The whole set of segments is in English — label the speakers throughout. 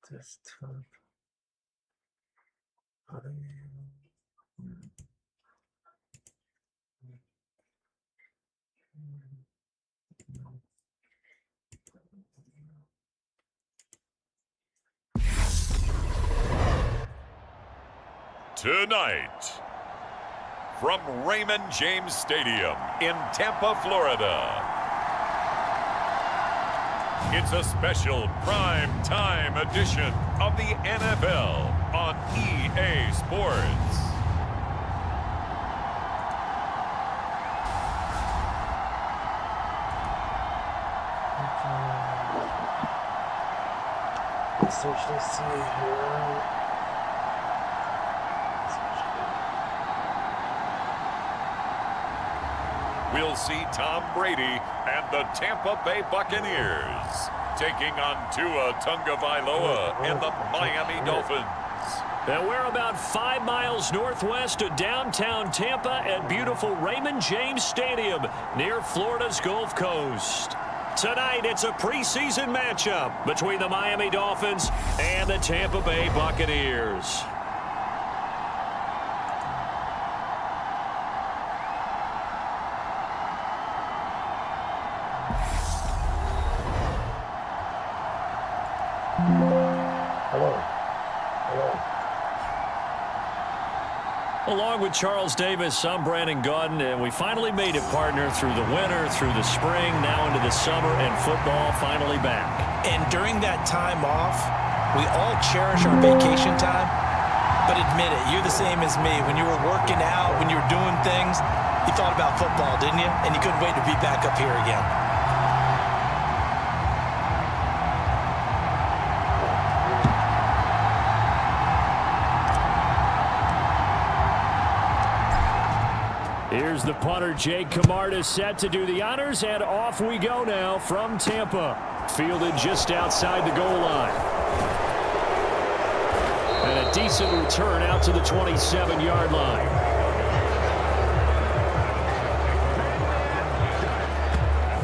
Speaker 1: Desktop.
Speaker 2: Tonight, from Raymond James Stadium in Tampa, Florida, it's a special prime time edition of the NFL on EA Sports.
Speaker 1: Let's see here.
Speaker 2: We'll see Tom Brady and the Tampa Bay Buccaneers taking on Tua Tagovailoa and the Miami Dolphins.
Speaker 3: Now we're about 5 miles northwest of downtown Tampa at beautiful Raymond James Stadium near Florida's Gulf Coast. Tonight, it's a preseason matchup between the Miami Dolphins and the Tampa Bay Buccaneers. Along with Charles Davis, I'm Brandon Gaudin, and we finally made it, partner, through the winter, through the spring, now into the summer, and football finally back.
Speaker 4: And during that time off, we all cherish our vacation time, but admit it, you're the same as me. When you were working out, when you were doing things, you thought about football, didn't you? And you couldn't wait to be back up here again.
Speaker 3: Here's the punter, Jake Camarda, set to do the honors, and off we go now from Tampa. Fielded just outside the goal line. And a decent return out to the 27-yard line.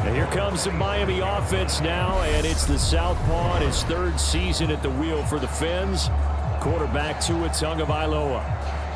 Speaker 3: And here comes the Miami offense now, and it's the southpaw, his third season at the wheel for the Fins. Quarterback Tua Tagovailoa.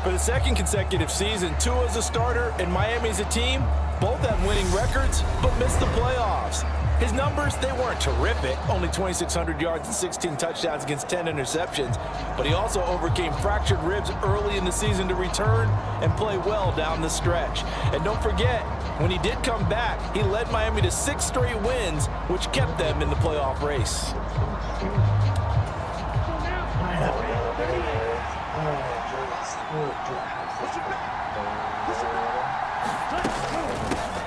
Speaker 4: For the second consecutive season, Tua's a starter and Miami's a team. Both have winning records, but missed the playoffs. His numbers, they weren't terrific. Only 2,600 yards and 16 touchdowns against 10 interceptions. But he also overcame fractured ribs early in the season to return and play well down the stretch. And don't forget, when he did come back, he led Miami to 6 straight wins, which kept them in the playoff race.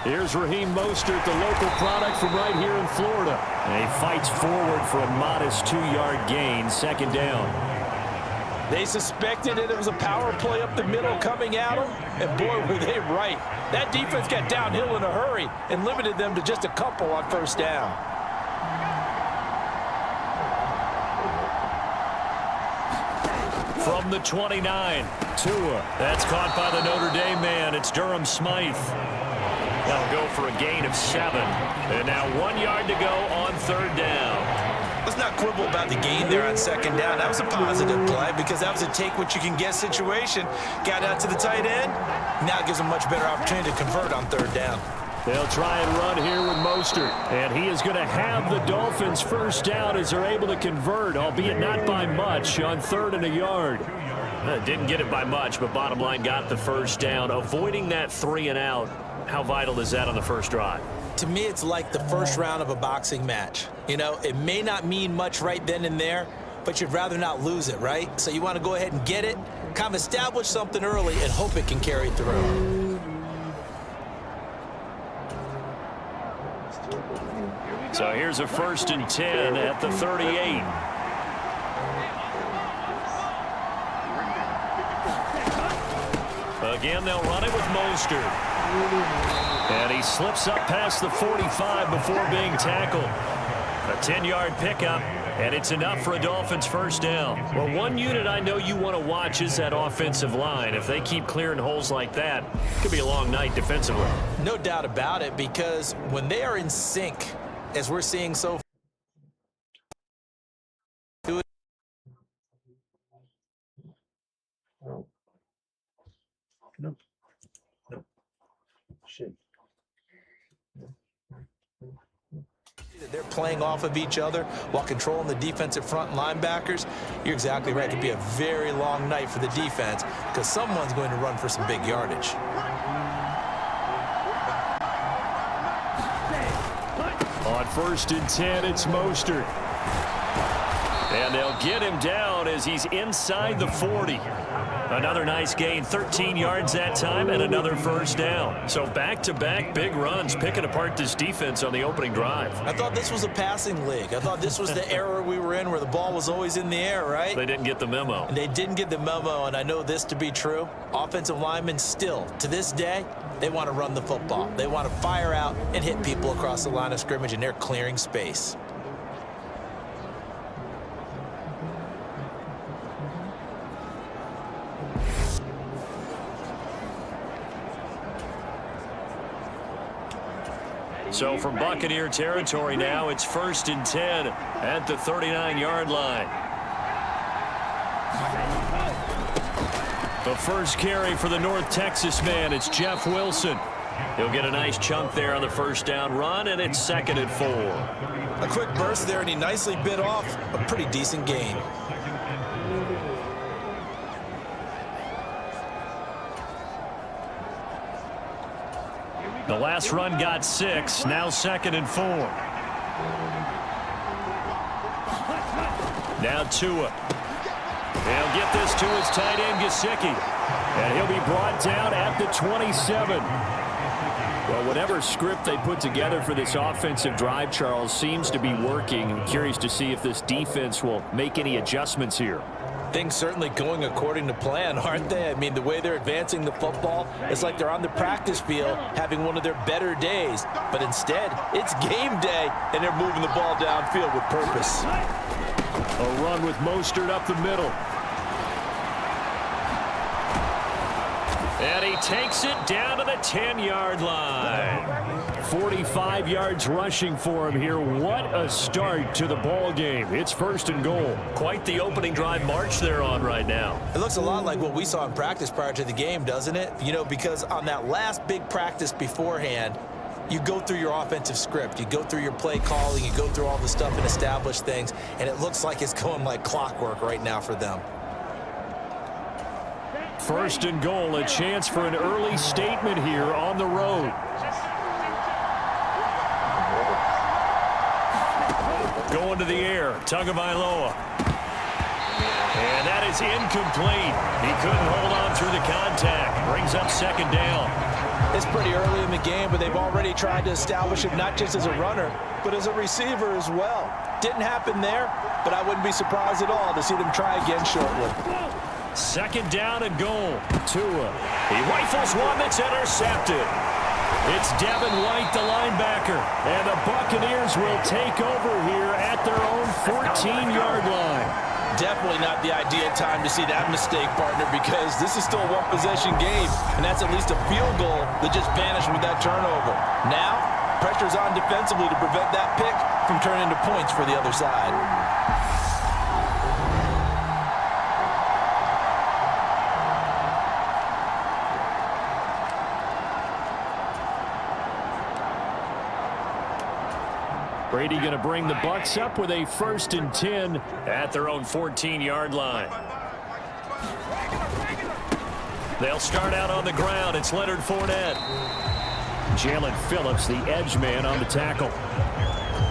Speaker 3: Here's Raheem Mostert, the local product from right here in Florida. And he fights forward for a modest 2-yard gain, second down.
Speaker 4: They suspected that it was a power play up the middle coming at them, and boy, were they right. That defense got downhill in a hurry and limited them to just a couple on first down.
Speaker 3: From the 29, Tua. That's caught by the Notre Dame man. It's Durham Smythe. That'll go for a gain of 7. And now 1 yard to go on third down.
Speaker 4: Let's not quibble about the gain there on second down. That was a positive play because that was a take-what-you-can-get situation. Got out to the tight end. Now it gives them a much better opportunity to convert on third down.
Speaker 3: They'll try and run here with Mostert. And he is going to have the Dolphins first down as they're able to convert, albeit not by much, on 3rd and a yard. Didn't get it by much, but bottom line got the first down. Avoiding that 3 and out, how vital is that on the first drive?
Speaker 4: To me, it's like the first round of a boxing match. You know, it may not mean much right then and there, but you'd rather not lose it, right? So you want to go ahead and get it, kind of establish something early, and hope it can carry through.
Speaker 3: So here's a 1st and 10 at the 38. Again, they'll run it with Mostert. And he slips up past the 45 before being tackled. A 10-yard pickup, and it's enough for a Dolphins first down. Well, one unit I know you want to watch is that offensive line. If they keep clearing holes like that, it could be a long night defensively.
Speaker 4: No doubt about it, because when they are in sync, as we're seeing so far,
Speaker 1: No. Shit.
Speaker 4: they're playing off of each other while controlling the defensive front linebackers, you're exactly right. It could be a very long night for the defense because someone's going to run for some big yardage.
Speaker 3: On 1st and 10, it's Mostert. And they'll get him down as he's inside the 40. Another nice gain, 13 yards that time, and another first down. So back-to-back big runs, picking apart this defense on the opening drive.
Speaker 4: I thought this was a passing league. I thought this was the era we were in where the ball was always in the air, right?
Speaker 3: They didn't get the memo.
Speaker 4: And they didn't get the memo, and I know this to be true. Offensive linemen still, to this day, they want to run the football. They want to fire out and hit people across the line of scrimmage, and they're clearing space.
Speaker 3: So from Buccaneer territory now, it's 1st and 10 at the 39-yard line. The first carry for the North Texas man, it's Jeff Wilson. He'll get a nice chunk there on the first down run, and it's 2nd and 4.
Speaker 4: A quick burst there, and he nicely bit off a pretty decent gain.
Speaker 3: The last run got 6, now 2nd and 4. Now Tua. He'll get this to his tight end, Gesicki. And he'll be brought down at the 27. Well, whatever script they put together for this offensive drive, Charles, seems to be working. I'm curious to see if this defense will make any adjustments here.
Speaker 4: Things certainly going according to plan, aren't they? I mean, the way they're advancing the football, it's like they're on the practice field having one of their better days. But instead, it's game day, and they're moving the ball downfield with purpose.
Speaker 3: A run with Mostert up the middle. And he takes it down to the 10-yard line. 45 yards rushing for him here. What a start to the ball game. It's 1st and goal. Quite the opening drive march they're on right now.
Speaker 4: It looks a lot like what we saw in practice prior to the game, doesn't it? You know, because on that last big practice beforehand, you go through your offensive script. You go through your play calling. You go through all the stuff and establish things. And it looks like it's going like clockwork right now for them.
Speaker 3: 1st and goal, a chance for an early statement here on the road. Going to the air, Tagovailoa. And that is incomplete. He couldn't hold on through the contact. Brings up 2nd down.
Speaker 4: It's pretty early in the game, but they've already tried to establish him not just as a runner, but as a receiver as well. Didn't happen there, but I wouldn't be surprised at all to see them try again shortly.
Speaker 3: 2nd down and goal. Tua. He rifles one that's intercepted. It's Devin White, the linebacker. And the Buccaneers will take over here at their own 14-yard line.
Speaker 4: Definitely not the ideal time to see that mistake, partner, because this is still a one-possession game, and that's at least a field goal that just vanished with that turnover. Now, pressure's on defensively to prevent that pick from turning into points for the other side.
Speaker 3: Brady going to bring the Bucs up with a 1st and 10 at their own 14-yard line. They'll start out on the ground. It's Leonard Fournette. Jalen Phillips, the edge man, on the tackle.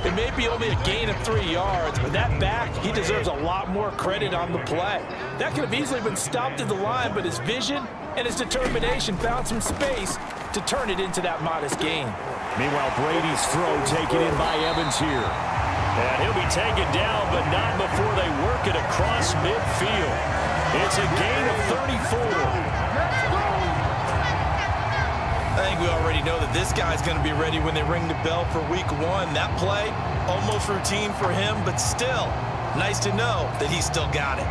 Speaker 4: It may be only a gain of 3 yards, but that back, he deserves a lot more credit on the play. That could have easily been stopped at the line, but his vision and his determination found some space to turn it into that modest gain.
Speaker 3: Meanwhile, Brady's throw taken in by Evans here. And he'll be taken down, but not before they work it across midfield. It's a gain of 34.
Speaker 4: I think we already know that this guy's going to be ready when they ring the bell for week 1. That play, almost routine for him, but still, nice to know that he's still got it.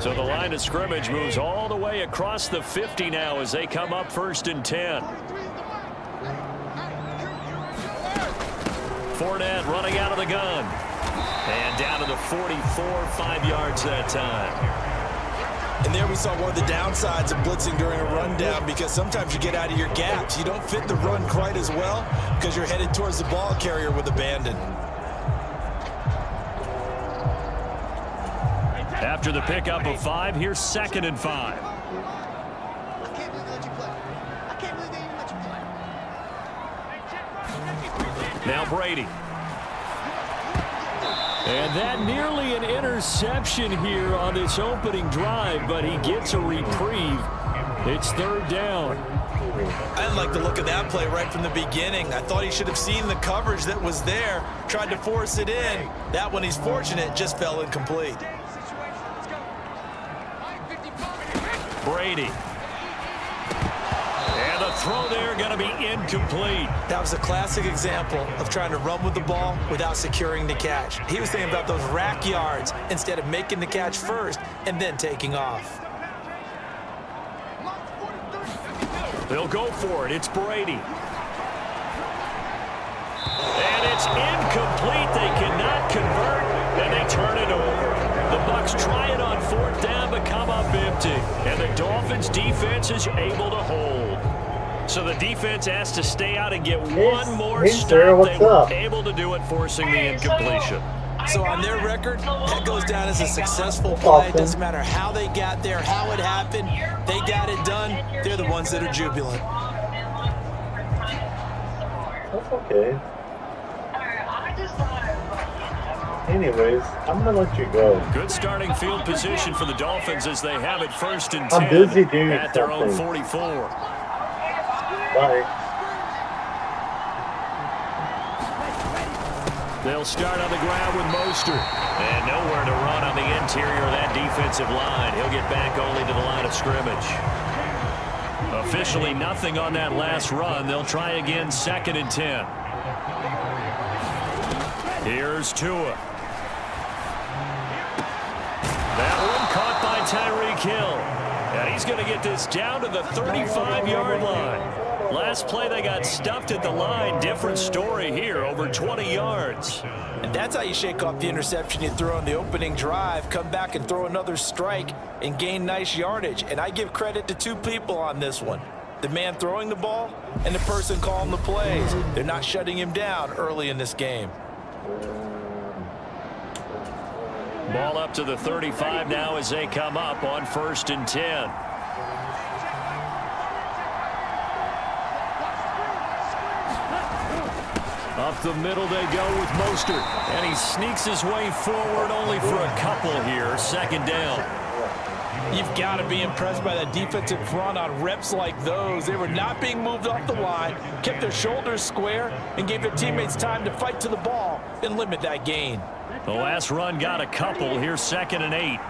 Speaker 3: So the line of scrimmage moves all the way across the 50 now as they come up 1st and 10. Fournette running out of the gun. And down to the 44, 5 yards that time.
Speaker 4: And there we saw one of the downsides of blitzing during a rundown, because sometimes you get out of your gaps. You don't fit the run quite as well because you're headed towards the ball carrier with abandon.
Speaker 3: After the pickup of 5, here's 2nd and 5. Now Brady. And that nearly an interception here on this opening drive, but he gets a reprieve. It's 3rd down.
Speaker 4: I didn't like the look of that play right from the beginning. I thought he should have seen the coverage that was there, tried to force it in. That one, he's fortunate, just fell incomplete.
Speaker 3: Brady. And the throw there going to be incomplete.
Speaker 4: That was a classic example of trying to run with the ball without securing the catch. He was thinking about those rack yards instead of making the catch first and then taking off.
Speaker 3: They'll go for it. It's Brady. And it's incomplete. They cannot convert, and they turn it over. The Bucs try it on 4th down, but come up empty. And the Dolphins defense is able to hold. So the defense has to stay out and get one more stop. They were able to do it, forcing the incompletion.
Speaker 4: So on their record, that goes down as a successful play. It doesn't matter how they got there, how it happened. They got it done. They're the ones that are jubilant.
Speaker 1: That's okay. Anyways, I'm going to let you go.
Speaker 3: Good starting field position for the Dolphins as they have it 1st and 10
Speaker 1: I'm busy doing
Speaker 3: at their own
Speaker 1: something.
Speaker 3: 44.
Speaker 1: Bye.
Speaker 3: They'll start on the ground with Mostert. And nowhere to run on the interior of that defensive line. He'll get back only to the line of scrimmage. Officially nothing on that last run. They'll try again 2nd and 10. Here's Tua. That one caught by Tyreek Hill. And he's going to get this down to the 35-yard line. Last play, they got stuffed at the line. Different story here, over 20 yards.
Speaker 4: And that's how you shake off the interception you throw on the opening drive, come back and throw another strike and gain nice yardage. And I give credit to 2 people on this one. The man throwing the ball and the person calling the plays. They're not shutting him down early in this game.
Speaker 3: Ball up to the 35 now as they come up on 1st and 10. Up the middle they go with Mostert. And he sneaks his way forward only for a couple here. 2nd down.
Speaker 4: You've got to be impressed by that defensive front on reps like those. They were not being moved off the line, kept their shoulders square, and gave their teammates time to fight to the ball and limit that gain.
Speaker 3: The last run got a couple. Here's 2nd and 8.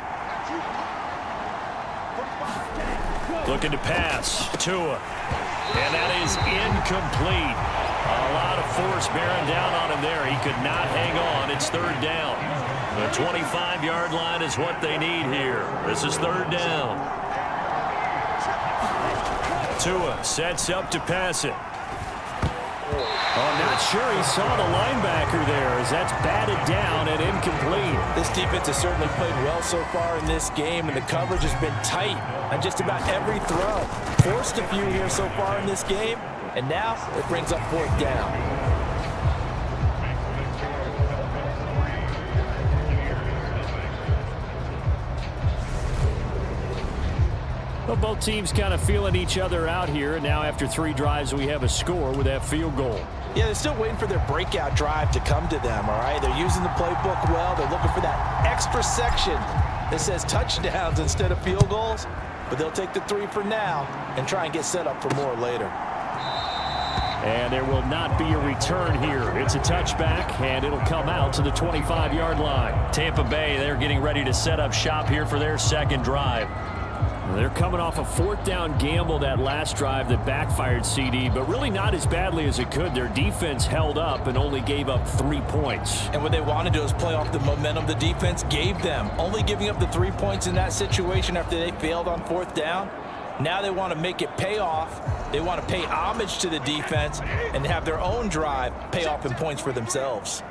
Speaker 3: Looking to pass. Tua. And that is incomplete. A lot of force bearing down on him there. He could not hang on. It's 3rd down. The 25-yard line is what they need here. This is 3rd down. Tua sets up to pass it. I'm not sure he saw the linebacker there as that's batted down and incomplete.
Speaker 4: This defense has certainly played well so far in this game, and the coverage has been tight on just about every throw. Forced a few here so far in this game, and now it brings up 4th down.
Speaker 3: Well, both teams kind of feeling each other out here, and now after 3 drives we have a score with that field goal.
Speaker 4: Yeah, they're still waiting for their breakout drive to come to them, all right? They're using the playbook well. They're looking for that extra section that says touchdowns instead of field goals, but they'll take the 3 for now and try and get set up for more later.
Speaker 3: And there will not be a return here. It's a touchback, and it'll come out to the 25-yard line. Tampa Bay, they're getting ready to set up shop here for their second drive. They're coming off a fourth down gamble that last drive that backfired, CD, but really not as badly as it could. Their defense held up and only gave up 3 points.
Speaker 4: And what they want to do is play off the momentum the defense gave them. Only giving up the 3 points in that situation after they failed on fourth down. Now they want to make it pay off. They want to pay homage to the defense and have their own drive pay off in points for themselves.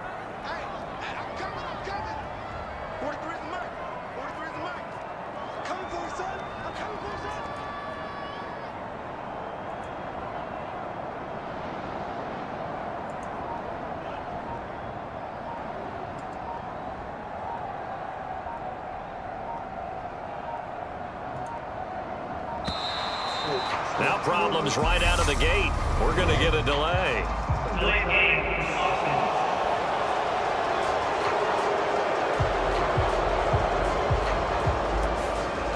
Speaker 3: Now problems right out of the gate. We're going to get a delay.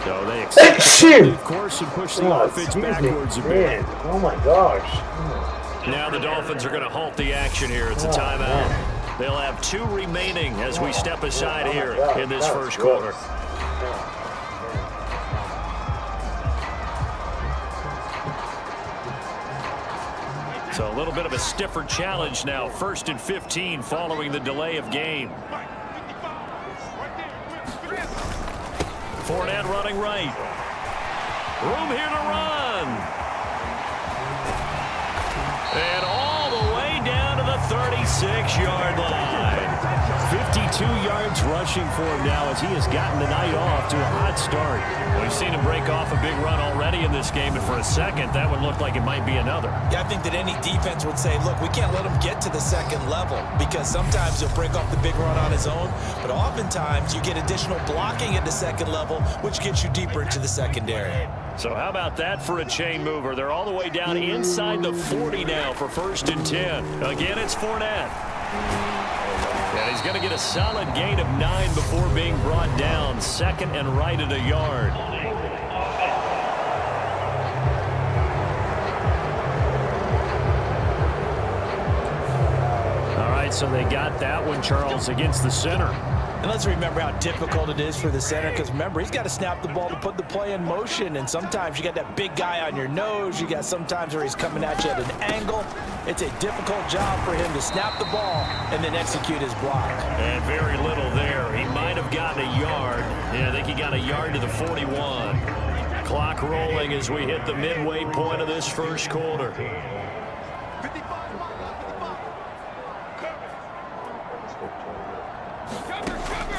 Speaker 3: So they extend the course and push the offense backwards a bit.
Speaker 1: Oh my gosh.
Speaker 3: Now the Dolphins are going to halt the action here. It's a timeout. They'll have 2 remaining as we step aside here in this first quarter. So a little bit of a stiffer challenge now. 1st and 15 following the delay of game. Fournette running right. Room here to run. And all the way down to the 36-yard line. 52 yards rushing for him now as he has gotten the night off to a hot start. We've seen him break off a big run already in this game, and for a second, that one looked like it might be another.
Speaker 4: Yeah, I think that any defense would say, look, we can't let him get to the second level because sometimes he'll break off the big run on his own, but oftentimes you get additional blocking at the second level, which gets you deeper into the secondary.
Speaker 3: So how about that for a chain mover? They're all the way down inside the 40 now for 1st and 10. Again, it's Fournette. And he's going to get a solid gain of 9 before being brought down. 2nd and right at a yard. All right, so they got that one, Charles, against the center.
Speaker 4: And let's remember how difficult it is for the center because, remember, he's got to snap the ball to put the play in motion. And sometimes you got that big guy on your nose. You got sometimes where he's coming at you at an angle. It's a difficult job for him to snap the ball and then execute his block.
Speaker 3: And very little there. He might have gotten a yard. Yeah, I think he got a yard to the 41. Clock rolling as we hit the midway point of this first quarter.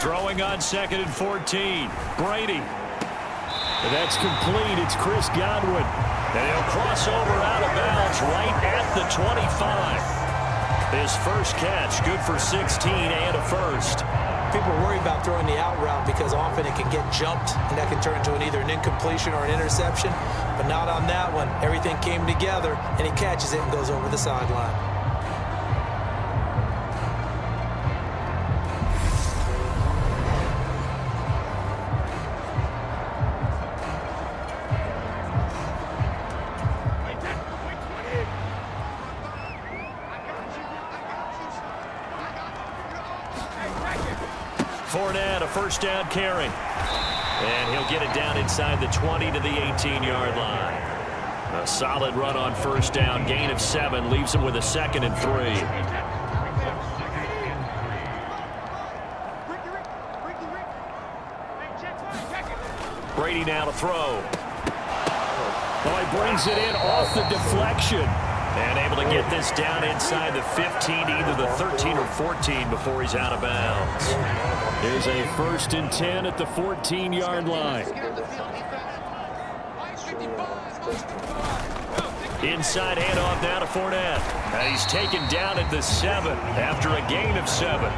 Speaker 3: Throwing on 2nd and 14. Brady. And that's complete. It's Chris Godwin. And he'll cross over out of bounds right at the 25. His first catch, good for 16 and a first.
Speaker 4: People worry about throwing the out route because often it can get jumped, and that can turn into either an incompletion or an interception. But not on that one. Everything came together, and he catches it and goes over the sideline.
Speaker 3: Fournette, a first down carry. And he'll get it down inside the 20 to the 18-yard line. A solid run on first down. Gain of 7 leaves him with a 2nd and 3. Brady now to throw. Oh, he brings it in off the deflection. And able to get this down inside the 15, either the 13 or 14 before he's out of bounds. Here's a 1st and 10 at the 14-yard line. Inside handoff now to Fournette. And he's taken down at the 7 after a gain of 7.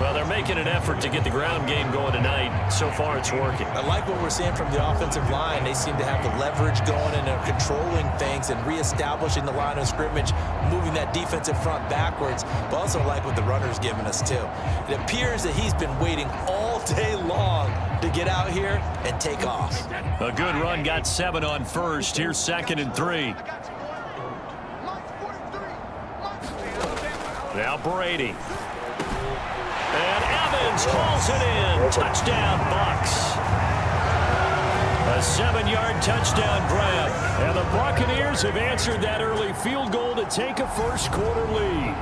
Speaker 3: Well, they're making an effort to get the ground game going tonight. So far, it's working.
Speaker 4: I like what we're seeing from the offensive line. They seem to have the leverage going and they're controlling things and reestablishing the line of scrimmage, moving that defensive front backwards. But also like what the runner's giving us, too. It appears that he's been waiting all day long to get out here and take off.
Speaker 3: A good run, got 7 on first. Here's 2nd and 3. Now Brady. And Evans hauls it in. Touchdown, Bucs. A 7-yard touchdown grab. And the Buccaneers have answered that early field goal to take a first-quarter lead.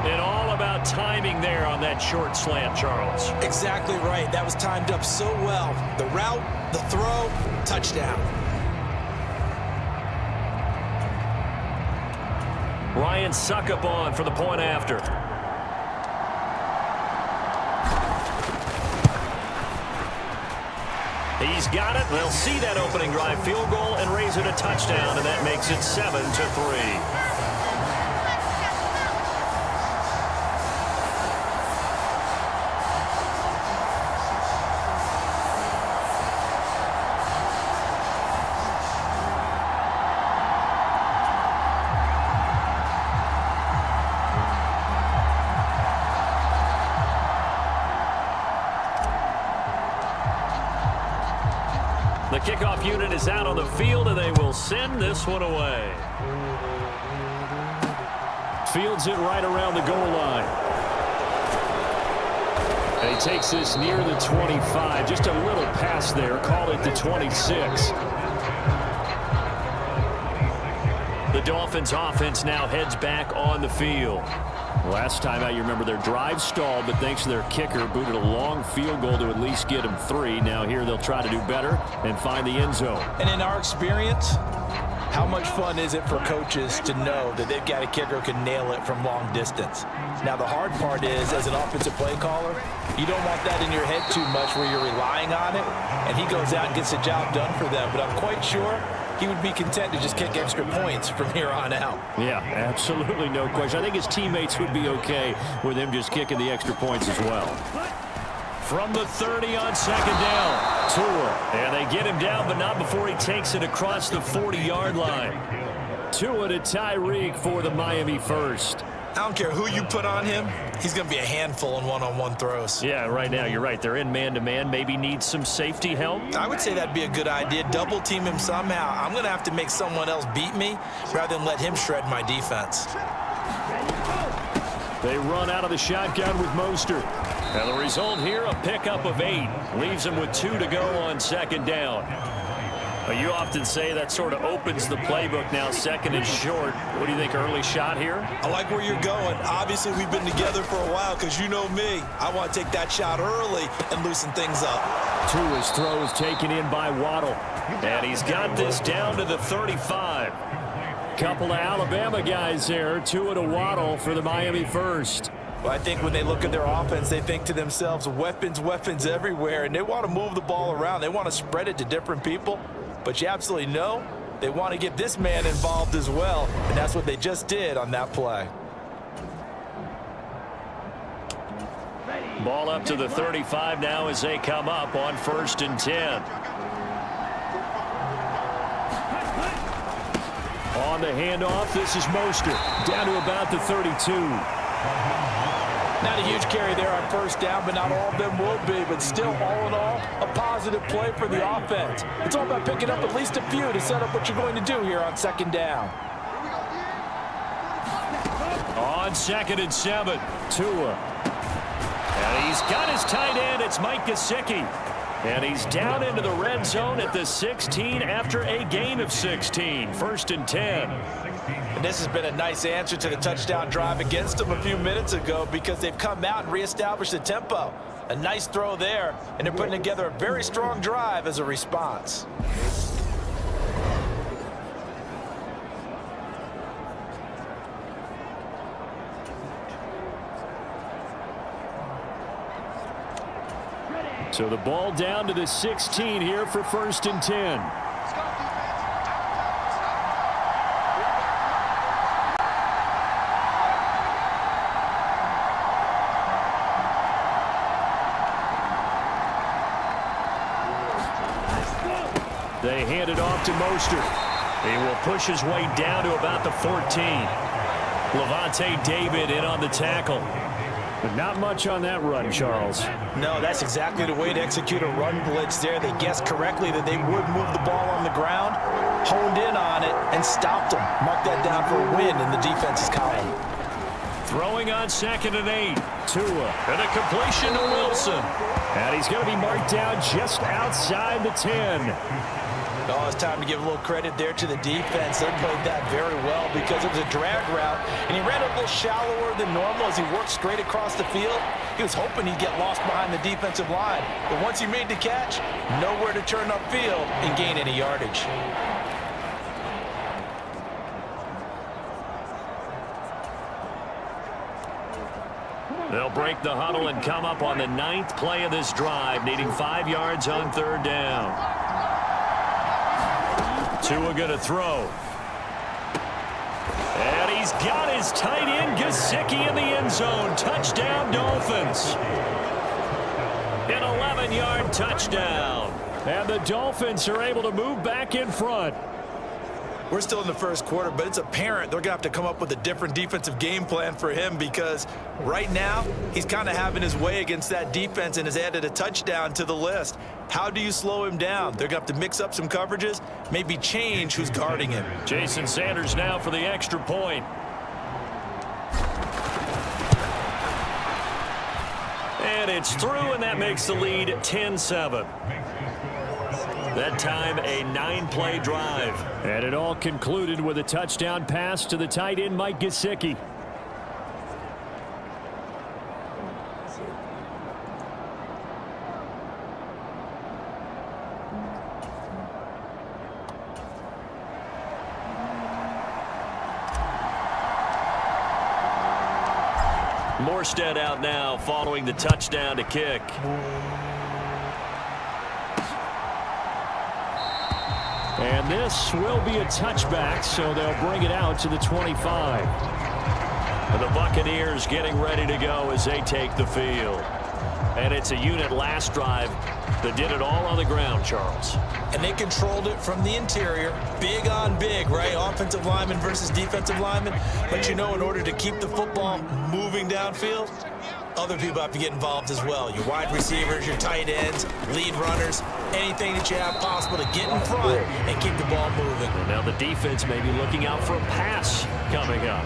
Speaker 3: And all about timing there on that short slant, Charles.
Speaker 4: Exactly right. That was timed up so well. The route, the throw, touchdown.
Speaker 3: Ryan Suckup on for the point after. He's got it. They'll see that opening drive field goal and raise it a touchdown, and that makes it 7-3. The kickoff unit is out on the field, and they will send this one away. Fields it right around the goal line. And he takes this near the 25. Just a little pass there. Call it the 26. The Dolphins offense now heads back on the field. Last time out, you remember their drive stalled, but thanks to their kicker, booted a long field goal to at least get them 3. Now here they'll try to do better and find the end zone.
Speaker 4: And in our experience, how much fun is it for coaches to know that they've got a kicker who can nail it from long distance? Now the hard part is, as an offensive play caller, you don't want that in your head too much where you're relying on it, and he goes out and gets the job done for them. But I'm quite sure he would be content to just kick extra points from here on out.
Speaker 3: Yeah, absolutely no question. I think his teammates would be okay with him just kicking the extra points as well. From the 30 on second down, Tua. And they get him down, but not before he takes it across the 40-yard line. Tua to Tyreek for the Miami first.
Speaker 4: I don't care who you put on him, he's going to be a handful in one-on-one throws.
Speaker 3: Yeah, right now, you're right. They're in man-to-man. Maybe need some safety help.
Speaker 4: I would say that'd be a good idea. Double team him somehow. I'm going to have to make someone else beat me rather than let him shred my defense.
Speaker 3: They run out of the shotgun with Mostert. And the result here, a pickup of 8. Leaves them with 2 to go on second down. You often say that sort of opens the playbook now, second and short. What do you think, early shot here?
Speaker 4: I like where you're going. Obviously, we've been together for a while because you know me. I want to take that shot early and loosen things up.
Speaker 3: Tua's throw is taken in by Waddle. And he's got this down to the 35. Couple of Alabama guys there. Tua to Waddle for the Miami first.
Speaker 4: Well, I think when they look at their offense, they think to themselves, weapons, weapons everywhere. And they want to move the ball around. They want to spread it to different people. But you absolutely know they want to get this man involved as well, and that's what they just did on that play.
Speaker 3: Ball up to the 35 now as they come up on 1st and 10. On the handoff, this is Mostert, down to about the 32.
Speaker 4: Not a huge carry there on first down, but not all of them will be. But still, all in all, a positive play for the offense. It's all about picking up at least a few to set up what you're going to do here on second down.
Speaker 3: On 2nd and 7, Tua. And he's got his tight end. It's Mike Gesicki. And he's down into the red zone at the 16 after a gain of 16. 1st and 10.
Speaker 4: And this has been a nice answer to the touchdown drive against them a few minutes ago because they've come out and reestablished the tempo. A nice throw there, and they're putting together a very strong drive as a response.
Speaker 3: So the ball down to the 16 here for 1st and 10. They hand it off to Mostert. He will push his way down to about the 14. Levante David in on the tackle. But not much on that run, Charles.
Speaker 4: No, that's exactly the way to execute a run blitz there. They guessed correctly that they would move the ball on the ground, honed in on it, and stopped them. Mark that down for a win in the defense's column.
Speaker 3: Throwing on 2nd and 8. Tua. And a completion to Wilson. And he's going to be marked down just outside the 10.
Speaker 4: Oh, it's time to give a little credit there to the defense. They played that very well because it was a drag route, and he ran a little shallower than normal as he worked straight across the field. He was hoping he'd get lost behind the defensive line, but once he made the catch, nowhere to turn upfield and gain any yardage.
Speaker 3: They'll break the huddle and come up on the 9th play of this drive, needing 5 yards on 3rd down. Tua going to throw. And he's got his tight end, Gesicki, in the end zone. Touchdown, Dolphins. An 11-yard touchdown. And the Dolphins are able to move back in front.
Speaker 4: We're still in the first quarter, but it's apparent they're going to have to come up with a different defensive game plan for him because right now he's kind of having his way against that defense and has added a touchdown to the list. How do you slow him down? They're going to have to mix up some coverages, maybe change who's guarding him.
Speaker 3: Jason Sanders now for the extra point. And it's through, and that makes the lead 10-7. That time, a 9-play drive. And it all concluded with a touchdown pass to the tight end, Mike Gesicki. Morstead out now following the touchdown to kick. And this will be a touchback, so they'll bring it out to the 25. And the Buccaneers getting ready to go as they take the field. And it's a unit last drive that did it all on the ground, Charles.
Speaker 4: And they controlled it from the interior. Big on big, right? Offensive lineman versus defensive lineman. But you know, in order to keep the football moving downfield, other people have to get involved as well. Your wide receivers, your tight ends, lead runners, anything that you have possible to get in front and keep the ball moving.
Speaker 3: And now the defense may be looking out for a pass coming up.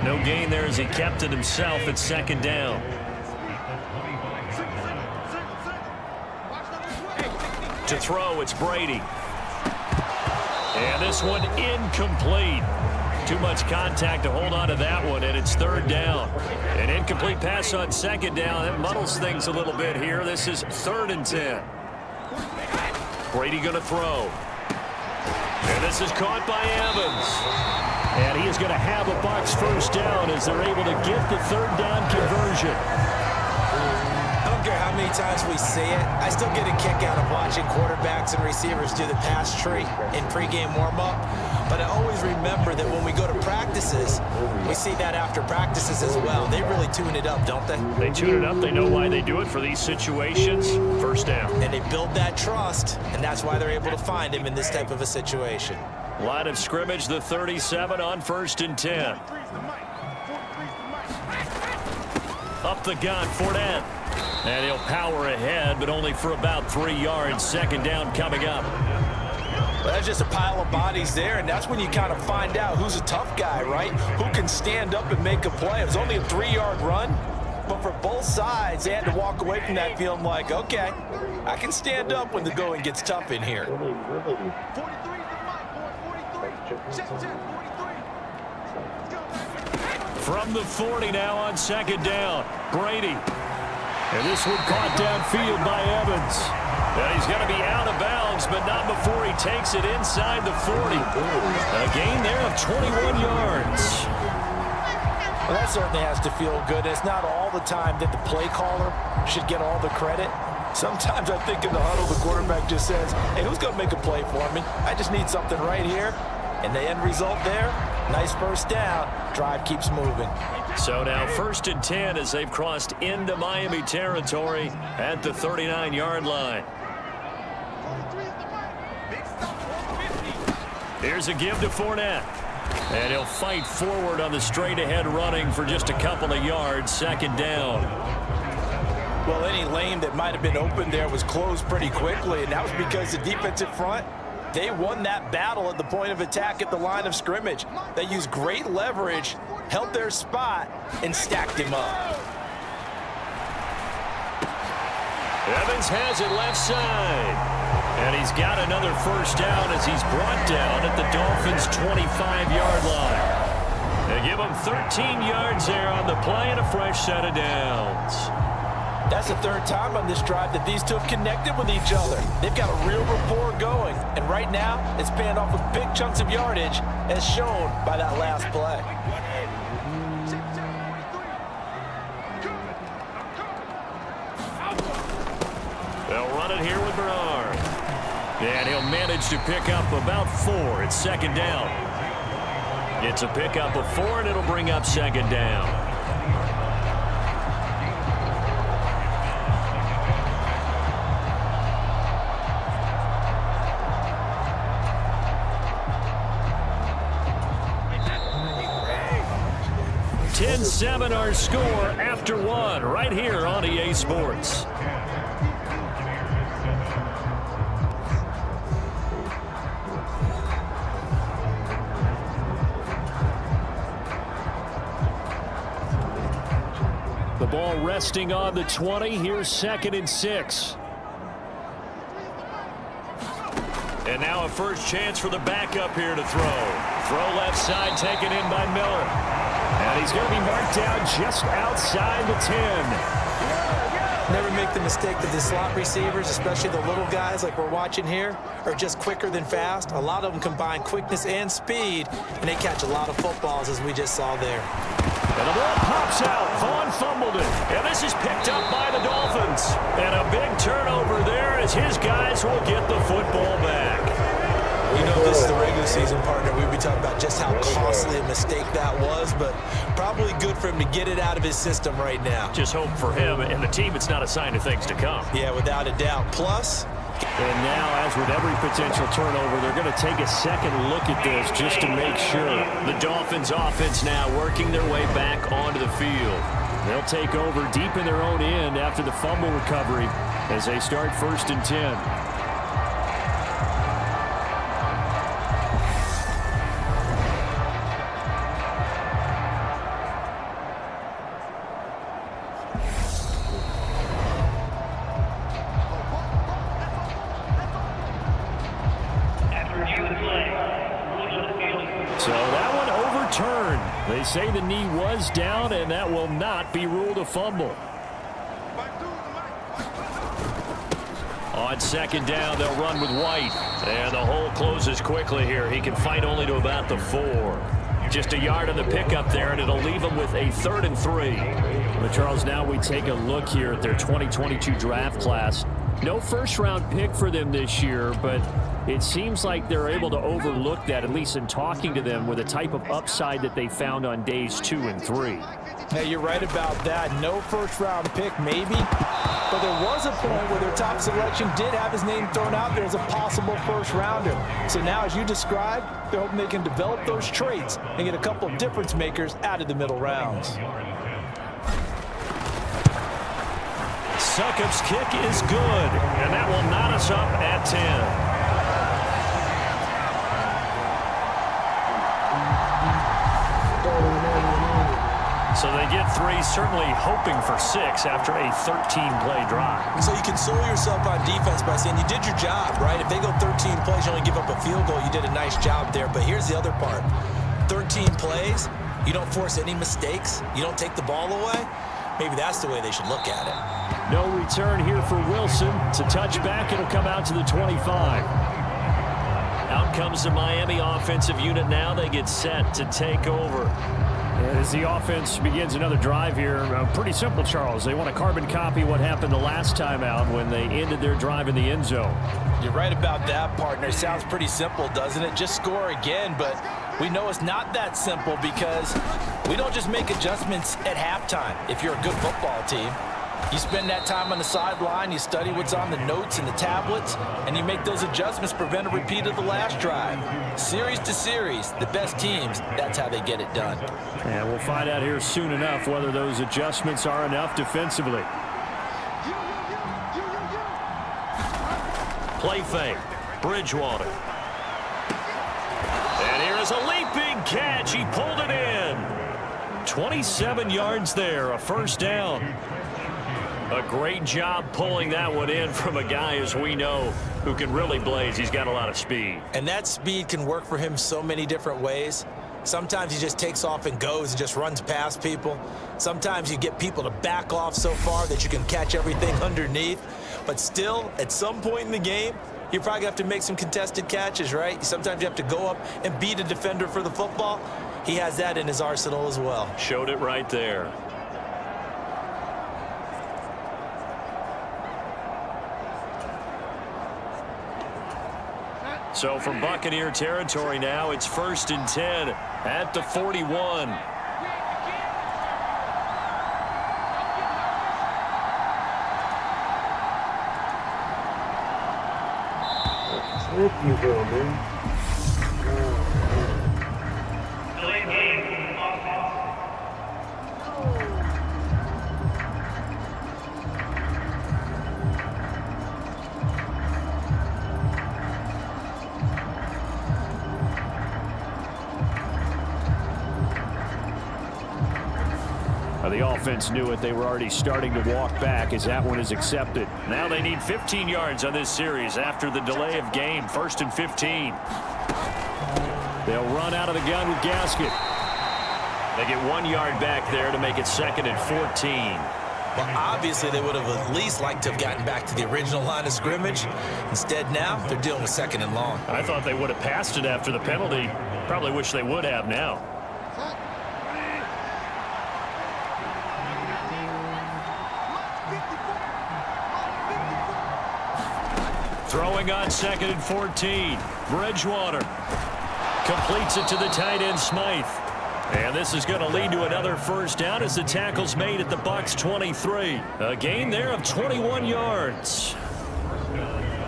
Speaker 3: No gain there as he kept it himself at 2nd down. To throw, it's Brady. And this one incomplete. Too much contact to hold on to that one, and it's 3rd down. An incomplete pass on 2nd down. That muddles things a little bit here. This is 3rd and 10. Brady going to throw. And this is caught by Evans. And he is going to have a Bucs first down as they're able to get the 3rd down conversion.
Speaker 4: I don't care how many times we see it. I still get a kick out of watching quarterbacks and receivers do the pass tree in pregame warm-up. But I always remember that when we go to practices, we see that after practices as well. They really tune it up, don't they?
Speaker 3: They tune it up. They know why they do it for these situations. First down.
Speaker 4: And they build that trust, and that's why they're able to find him in this type of a situation.
Speaker 3: Line of scrimmage, the 37 on 1st and 10. Up the gun, Fournette. And he'll power ahead, but only for about 3 yards. 2nd down coming up.
Speaker 4: Well, that's just a pile of bodies there, and that's when you kind of find out who's a tough guy, right? Who can stand up and make a play. It was only a 3-yard run, but for both sides, they had to walk away from that feeling like, okay, I can stand up when the going gets tough in here.
Speaker 3: From the 40 now on 2nd down, Brady. And this one caught downfield by Evans. And he's going to be out of bounds, but not before he takes it inside the 40. A gain there of 21 yards.
Speaker 4: Well, that certainly has to feel good. It's not all the time that the play caller should get all the credit. Sometimes I think in the huddle, the quarterback just says, hey, who's going to make a play for me? I just need something right here. And the end result there, nice first down. Drive keeps moving.
Speaker 3: So now 1st and 10 as they've crossed into Miami territory at the 39-yard line. Here's a give to Fournette. And he'll fight forward on the straight-ahead running for just a couple of yards. 2nd down.
Speaker 4: Well, any lane that might have been open there was closed pretty quickly, and that was because the defensive front, they won that battle at the point of attack at the line of scrimmage. They used great leverage held their spot, and stacked him up.
Speaker 3: Evans has it left side. And he's got another first down as he's brought down at the Dolphins' 25-yard line. They give him 13 yards there on the play and a fresh set of downs.
Speaker 4: That's the third time on this drive that these two have connected with each other. They've got a real rapport going. And right now, it's paying off with big chunks of yardage, as shown by that last play.
Speaker 3: They'll run it here with Bernard. And he'll manage to pick up about 4. It's second down. It's a pickup of 4, and it'll bring up second down. Seven our score after 1 right here on EA Sports. The ball resting on the 20. Here's 2nd and 6. And now a first chance for the backup here to throw. Throw left side taken in by Miller. And he's going to be marked down just outside the 10.
Speaker 4: Never make the mistake that the slot receivers, especially the little guys like we're watching here, are just quicker than fast. A lot of them combine quickness and speed, and they catch a lot of footballs, as we just saw there.
Speaker 3: And the ball pops out. Vaughn fumbled it. And this is picked up by the Dolphins. And a big turnover there as his guys will get the football back.
Speaker 4: You know, this is the regular season, partner. We'll be talking about just how costly a mistake that was, but probably good for him to get it out of his system right now.
Speaker 3: Just hope for him and the team it's not a sign of things to come.
Speaker 4: Yeah, without a doubt. Plus,
Speaker 3: and now, as with every potential turnover, they're going to take a second look at this just to make sure. The Dolphins offense now working their way back onto the field. They'll take over deep in their own end after the fumble recovery as they start 1st and 10. They say the knee was down, and that will not be ruled a fumble. On 2nd down, they'll run with White. And the hole closes quickly here. He can fight only to about the 4. Just a yard on the pickup there, and it'll leave him with a 3rd and 3. But Charles, now we take a look here at their 2022 draft class. No first-round pick for them this year, but it seems like they're able to overlook that, at least in talking to them, with the type of upside that they found on days 2 and 3.
Speaker 4: Hey, you're right about that. No first-round pick, maybe. But there was a point where their top selection did have his name thrown out there as a possible first-rounder. So now, as you described, they're hoping they can develop those traits and get a couple of difference makers out of the middle rounds.
Speaker 3: Succop's kick is good, and that will knot us up at 10. So they get 3, certainly hoping for 6 after a 13-play drive.
Speaker 4: So you console yourself on defense by saying you did your job, right? If they go 13 plays, you only give up a field goal, you did a nice job there. But here's the other part. 13 plays, you don't force any mistakes, you don't take the ball away. Maybe that's the way they should look at it.
Speaker 3: No return here for Wilson. To touch back, it'll come out to the 25. Out comes the Miami offensive unit now. They get set to take over. As the offense begins another drive here, pretty simple, Charles. They want to carbon copy what happened the last time out when they ended their drive in the end zone.
Speaker 4: You're right about that, partner. Sounds pretty simple, doesn't it? Just score again, but we know it's not that simple because we don't just make adjustments at halftime if you're a good football team. You spend that time on the sideline, you study what's on the notes and the tablets, and you make those adjustments, prevent a repeat of the last drive. Series to series, the best teams, that's how they get it done.
Speaker 3: And we'll find out here soon enough whether those adjustments are enough defensively. Play fake, Bridgewater. And here is a leaping catch. He pulled it in. 27 yards there, a first down. A great job pulling that one in from a guy, as we know, who can really blaze. He's got a lot of speed.
Speaker 4: And that speed can work for him so many different ways. Sometimes he just takes off and goes and just runs past people. Sometimes you get people to back off so far that you can catch everything underneath. But still, at some point in the game, you're probably going to have to make some contested catches, right? Sometimes you have to go up and beat a defender for the football. He has that in his arsenal as well.
Speaker 3: Showed it right there. So from Buccaneer territory now, it's 1st and 10 at the 41.
Speaker 1: If you go, man.
Speaker 3: The offense knew it. They were already starting to walk back as that one is accepted. Now they need 15 yards on this series after the delay of game. 1st and 15. They'll run out of the gun with Gasket. They get 1 yard back there to make it 2nd and 14.
Speaker 4: Well, obviously, they would have at least liked to have gotten back to the original line of scrimmage. Instead, now they're dealing with 2nd and long.
Speaker 3: I thought they would have passed it after the penalty. Probably wish they would have now. Throwing on 2nd and 14. Bridgewater completes it to the tight end, Smythe. And this is going to lead to another first down as the tackle's made at the Bucs 23. A gain there of 21 yards.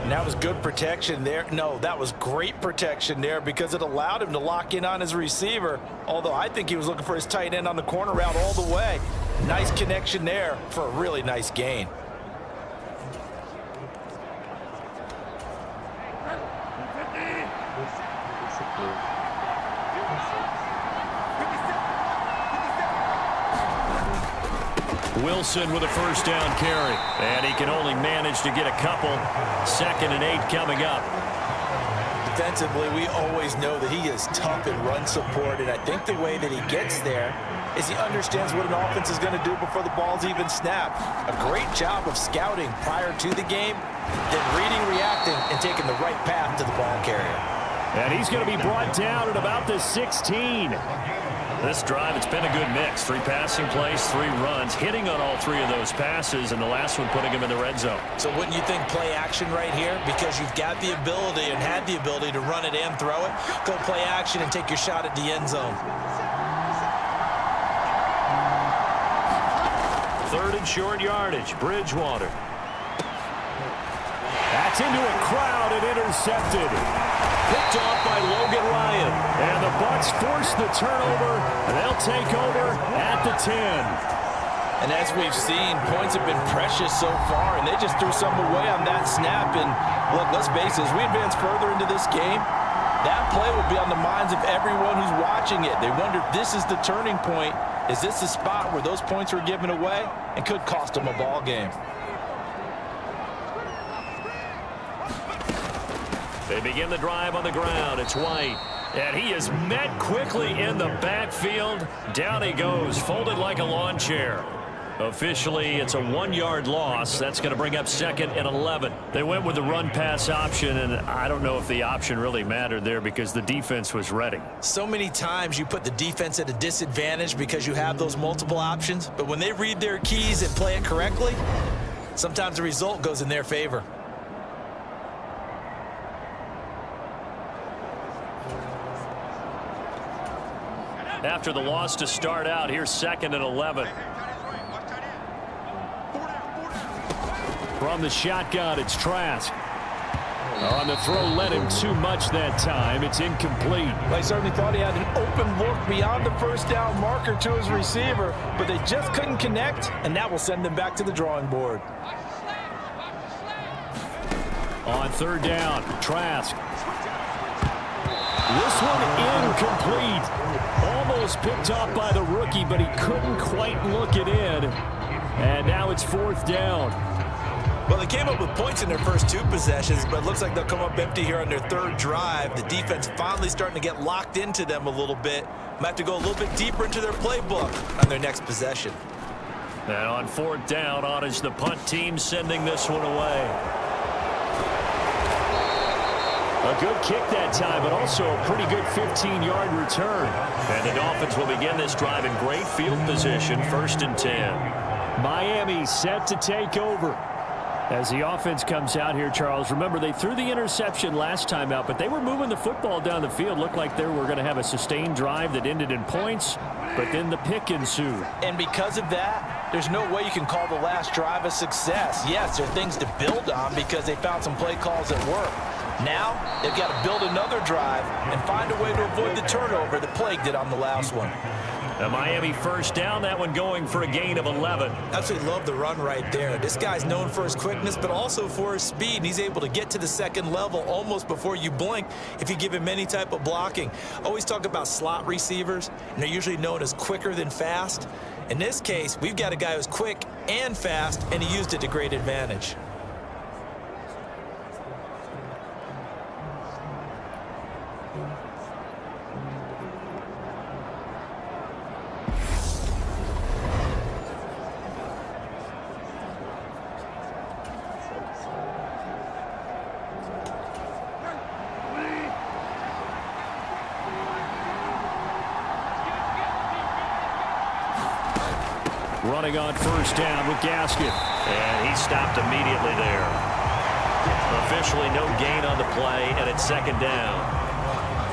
Speaker 4: And that was good protection there. No, that was great protection there because it allowed him to lock in on his receiver. Although I think he was looking for his tight end on the corner route all the way. Nice connection there for a really nice gain.
Speaker 3: Wilson with a first down carry. And he can only manage to get a couple. 2nd and 8 coming up.
Speaker 4: Defensively, we always know that he is tough in run support, and I think the way that he gets there is he understands what an offense is going to do before the ball's even snapped. A great job of scouting prior to the game, then reading, reacting, and taking the right path to the ball carrier.
Speaker 3: And he's going to be brought down at about the 16. This drive, it's been a good mix. 3 passing plays, 3 runs, hitting on all 3 of those passes, and the last one putting him in the red zone.
Speaker 4: So wouldn't you think play action right here? Because you've got the ability and had the ability to run it and throw it. Go play action and take your shot at the end zone.
Speaker 3: 3rd and short yardage. Bridgewater. That's into a crowd and intercepted. Picked off by Logan Ryan. And the Bucs force the turnover. They'll take over at the 10.
Speaker 4: And as we've seen, points have been precious so far, and they just threw some away on that snap. And look, let's face it, as we advance further into this game, that play will be on the minds of everyone who's watching it. They wonder, this is the turning point. Is this the spot where those points were given away and could cost them a ball game?
Speaker 3: They begin the drive on the ground. It's White. And he is met quickly in the backfield. Down he goes, folded like a lawn chair. Officially, it's a 1-yard loss. That's going to bring up 2nd and 11. They went with the run-pass option, and I don't know if the option really mattered there because the defense was ready.
Speaker 4: So many times you put the defense at a disadvantage because you have those multiple options, but when they read their keys and play it correctly, sometimes the result goes in their favor.
Speaker 3: After the loss to start out, here's 2nd and 11. From the shotgun, it's Trask. On the throw, led him too much that time. It's incomplete.
Speaker 4: They certainly thought he had an open look beyond the first down marker to his receiver, but they just couldn't connect, and that will send them back to the drawing board.
Speaker 3: On 3rd down, Trask. This one incomplete. almost picked off by the rookie, but he couldn't quite look it in. And now it's 4th down.
Speaker 4: Well, they came up with points in their first 2 possessions, but it looks like they'll come up empty here on their 3rd drive. The defense finally starting to get locked into them a little bit. Might have to go a little bit deeper into their playbook on their next possession.
Speaker 3: And on 4th down, on is the punt team sending this one away. A good kick that time, but also a pretty good 15-yard return. And the Dolphins will begin this drive in great field position, 1st and 10. Miami set to take over. As the offense comes out here, Charles, remember they threw the interception last time out, but they were moving the football down the field. Looked like they were going to have a sustained drive that ended in points, but then the pick ensued.
Speaker 4: And because of that, there's no way you can call the last drive a success. Yes, there are things to build on because they found some play calls that work. Now, they've got to build another drive and find a way to avoid the turnover that plagued it on the last one.
Speaker 3: A Miami 1st down, that one going for a gain of 11.
Speaker 4: Absolutely love the run right there. This guy's known for his quickness, but also for his speed. And he's able to get to the 2nd level almost before you blink if you give him any type of blocking. Always talk about slot receivers, and they're usually known as quicker than fast. In this case, we've got a guy who's quick and fast, and he used it to great advantage.
Speaker 3: Running on 1st down with Gaskin. And he stopped immediately there. Officially no gain on the play, and it's 2nd down.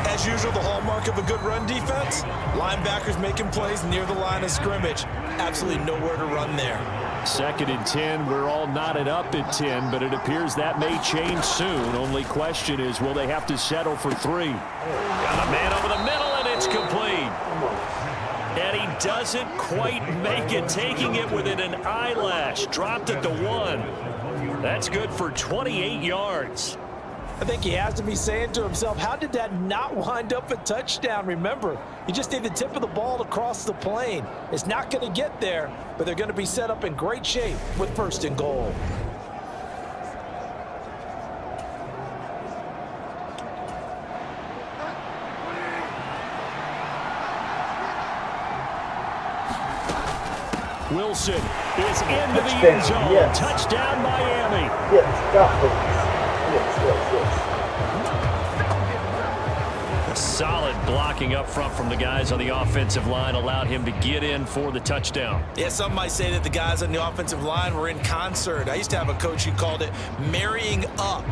Speaker 4: As usual, the hallmark of a good run defense, linebackers making plays near the line of scrimmage. Absolutely nowhere to run there.
Speaker 3: 2nd and 10. We're all knotted up at 10, but it appears that may change soon. Only question is, will they have to settle for 3? Got a man over the middle, and it's complete. And he doesn't quite make it, taking it within an eyelash. Dropped at the 1. That's good for 28 yards.
Speaker 4: I think he has to be saying to himself, how did that not wind up a touchdown? Remember, you just need the tip of the ball to cross the plane. It's not going to get there, but they're going to be set up in great shape with 1st and goal.
Speaker 3: Wilson is into the end zone.
Speaker 1: Yes.
Speaker 3: Touchdown, Miami.
Speaker 1: Yes, Dolphins. Yes.
Speaker 3: Solid blocking up front from the guys on the offensive line allowed him to get in for the touchdown.
Speaker 4: Yeah, some might say that the guys on the offensive line were in concert. I used to have a coach who called it marrying up,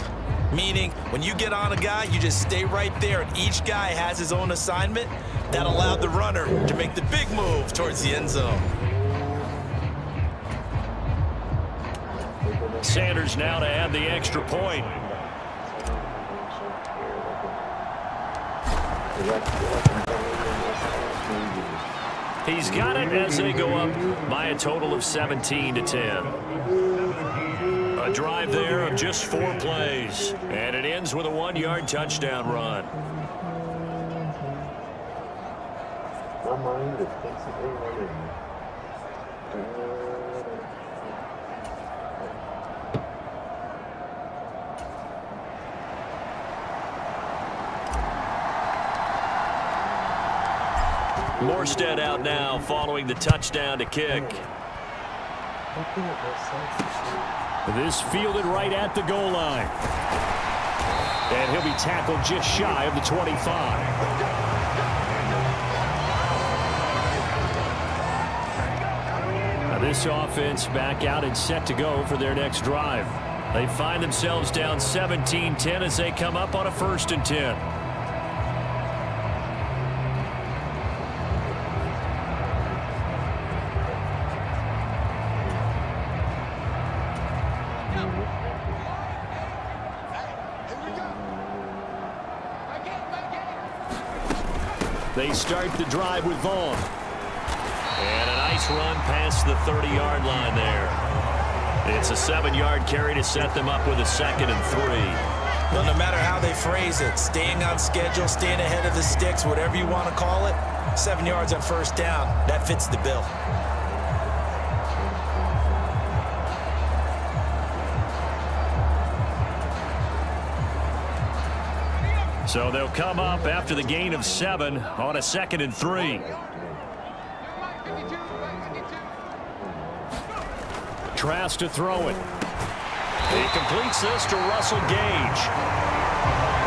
Speaker 4: meaning when you get on a guy, you just stay right there, and each guy has his own assignment. That allowed the runner to make the big move towards the end zone.
Speaker 3: Sanders now to add the extra point. He's got it as they go up by a total of 17-10. A drive there of just 4 plays, and it ends with a 1-yard touchdown run.
Speaker 1: My mind is basically running.
Speaker 3: Morstead out now following the touchdown to kick. This fielded right at the goal line. And he'll be tackled just shy of the 25. Now this offense back out and set to go for their next drive. They find themselves down 17-10 as they come up on a 1st and 10. They start the drive with Vaughn. And a nice run past the 30-yard line there. It's a 7-yard carry to set them up with a 2nd and 3.
Speaker 4: Well, no matter how they phrase it, staying on schedule, staying ahead of the sticks, whatever you want to call it, 7 yards on first down. That fits the bill.
Speaker 3: So they'll come up after the gain of 7 on a 2nd and 3. Trask to throw it. He completes this to Russell Gage.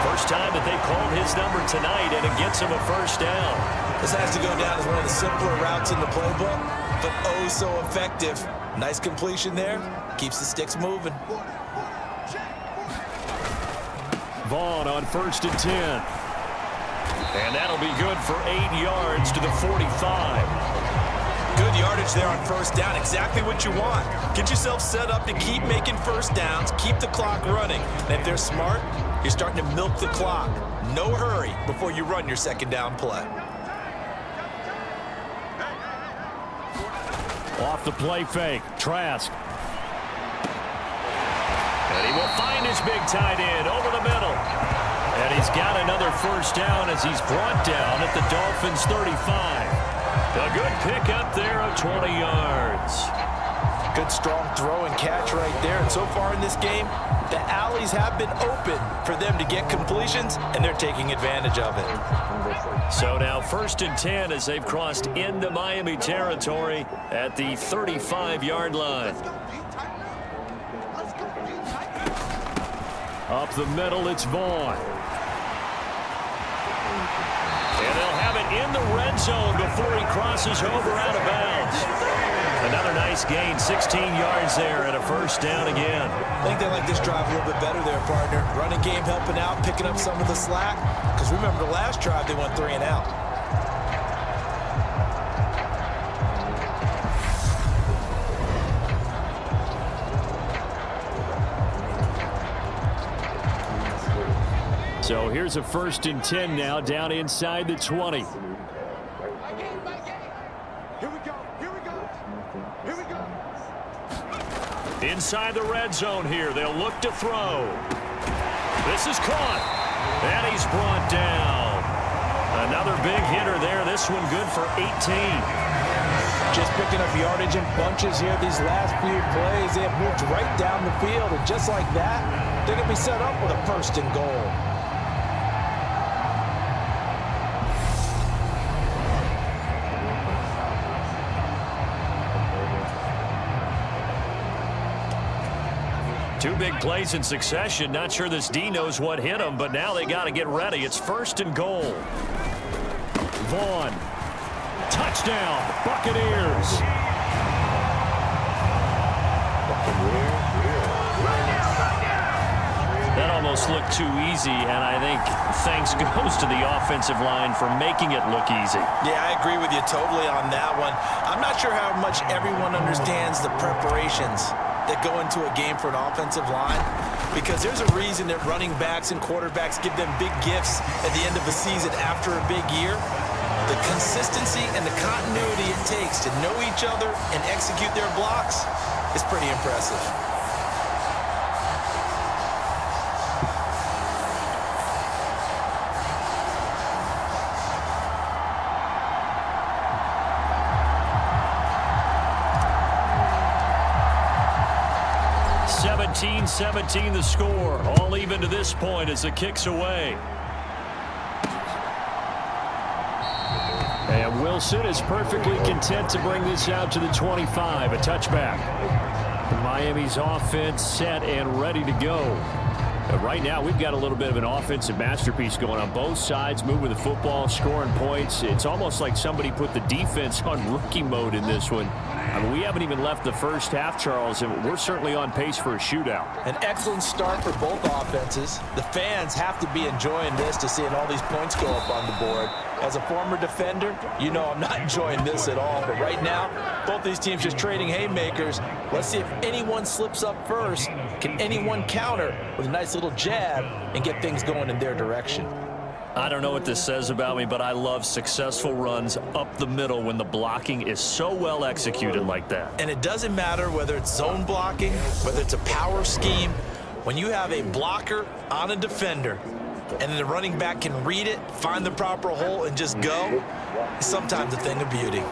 Speaker 3: First time that they called his number tonight, and it gets him a first down.
Speaker 4: This has to go down as one of the simpler routes in the playbook, but oh so effective. Nice completion there. Keeps the sticks moving.
Speaker 3: Vaughn on 1st and 10. And that'll be good for 8 yards to the 45.
Speaker 4: Good yardage there on first down. Exactly what you want. Get yourself set up to keep making first downs, keep the clock running. And if they're smart, you're starting to milk the clock. No hurry before you run your second down play.
Speaker 3: Off the play fake, Trask. And he will find his big tight end over the middle. And he's got another first down as he's brought down at the Dolphins' 35. A good pickup there of 20 yards.
Speaker 4: Good strong throw and catch right there. And so far in this game, the alleys have been open for them to get completions, and they're taking advantage of it.
Speaker 3: So now 1st and 10 as they've crossed into Miami territory at the 35-yard line. Up the middle, it's Vaughn. And they'll have it in the red zone before he crosses over out of bounds. Another nice gain, 16 yards there and a first down again.
Speaker 4: I think they like this drive a little bit better there, partner. Running game helping out, picking up some of the slack. Because remember the last drive, they went 3 and out.
Speaker 3: So here's a 1st and 10 now down inside the 20. Inside the red zone here. They'll look to throw. This is caught. And he's brought down. Another big hitter there. This one good for 18.
Speaker 4: Just picking up yardage in bunches here these last few plays. They have moved right down the field. And just like that, they're going to be set up with a 1st and goal.
Speaker 3: Two big plays in succession. Not sure this D knows what hit him, but now they got to get ready. It's 1st and goal. Vaughn. Touchdown, Buccaneers. That almost looked too easy, and I think thanks goes to the offensive line for making it look easy.
Speaker 4: Yeah, I agree with you totally on that one. I'm not sure how much everyone understands the preparations that go into a game for an offensive line, because there's a reason that running backs and quarterbacks give them big gifts at the end of the season after a big year. The consistency and the continuity it takes to know each other and execute their blocks is pretty impressive.
Speaker 3: (17-17) the score. All even to this point as the kick's away. And Wilson is perfectly content to bring this out to the 25. A touchback. Miami's offense set and ready to go. But right now, we've got a little bit of an offensive masterpiece going on both sides, moving the football, scoring points. It's almost like somebody put the defense on rookie mode in this one. I mean, we haven't even left the first half, Charles, and we're certainly on pace for a shootout.
Speaker 4: An excellent start for both offenses. The fans have to be enjoying this to seeing all these points go up on the board. As a former defender, you know I'm not enjoying this at all. But right now, both these teams just trading haymakers. Let's see if anyone slips up first. Can anyone counter with a nice little jab and get things going in their direction?
Speaker 3: I don't know what this says about me, but I love successful runs up the middle when the blocking is so well executed like that.
Speaker 4: And it doesn't matter whether it's zone blocking, whether it's a power scheme. When you have a blocker on a defender, and then the running back can read it, find the proper hole, and just go, it's sometimes a thing of beauty.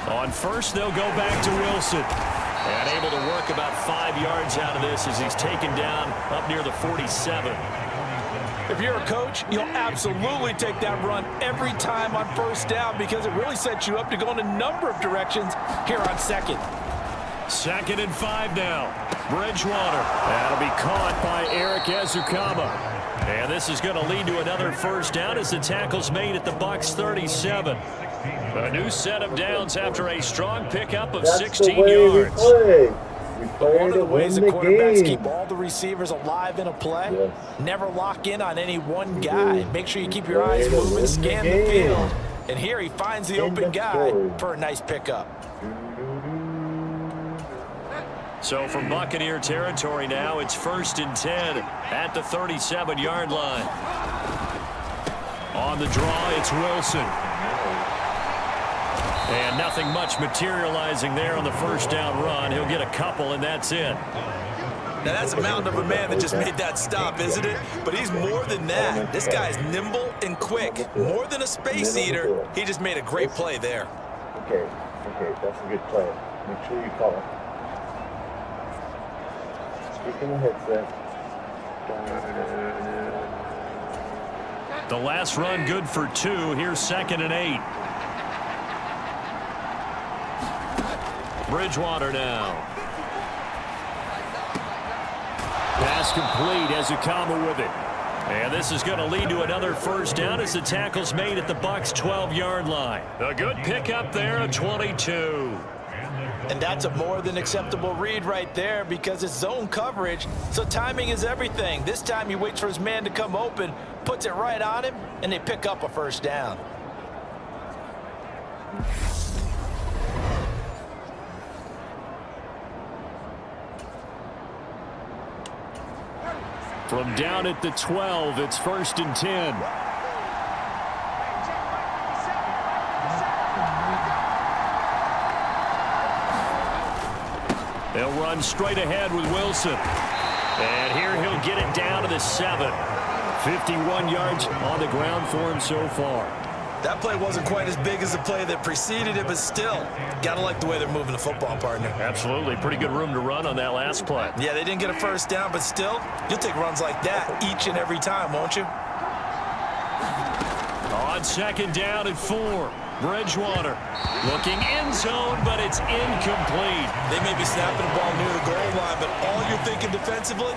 Speaker 3: On first, they'll go back to Wilson. And able to work about 5 yards out of this as he's taken down up near the 47.
Speaker 4: If you're a coach, you'll absolutely take that run every time on first down because it really sets you up to go in a number of directions here on second.
Speaker 3: 2nd and 5 now. Bridgewater. That'll be caught by Eric Ezukama. And this is going to lead to another first down as the tackle's made at the Bucs 37. A new set of downs after a strong pickup of 16 yards.
Speaker 4: One of the ways the quarterbacks keep all the receivers alive in a play, never lock in on any one guy. Make sure you keep your eyes moving, scan the field. And here he finds the open guy for a nice pickup.
Speaker 3: So from Buccaneer territory now, it's 1st and 10 at the 37-yard line. On the draw, it's Wilson. And nothing much materializing there on the first down run. He'll get a couple, and that's it.
Speaker 4: Now, that's a mountain of a man that just made that stop, isn't it? But he's more than that. This guy's nimble and quick. More than a space eater, he just made a great play there.
Speaker 1: Okay, that's a good play. Make sure you call it. Speaking of headset.
Speaker 3: The last run good for 2. Here's 2nd and 8. Bridgewater now. Pass complete. Ezukama with it. And this is going to lead to another first down as the tackle's made at the Bucs 12-yard line. A good pickup there, a 22.
Speaker 4: And that's a more than acceptable read right there because it's zone coverage, so timing is everything. This time he waits for his man to come open, puts it right on him, and they pick up a first down.
Speaker 3: From down at the 12, it's 1st and 10. They'll run straight ahead with Wilson. And here he'll get it down to the 7. 51 yards on the ground for him so far.
Speaker 4: That play wasn't quite as big as the play that preceded it, but still, gotta like the way they're moving the football, partner.
Speaker 3: Absolutely. Pretty good room to run on that last play.
Speaker 4: Yeah, they didn't get a first down, but still, you'll take runs like that each and every time, won't you?
Speaker 3: On 2nd down at 4. Bridgewater looking end zone, but it's incomplete.
Speaker 4: They may be snapping the ball near the goal line, but all you're thinking defensively,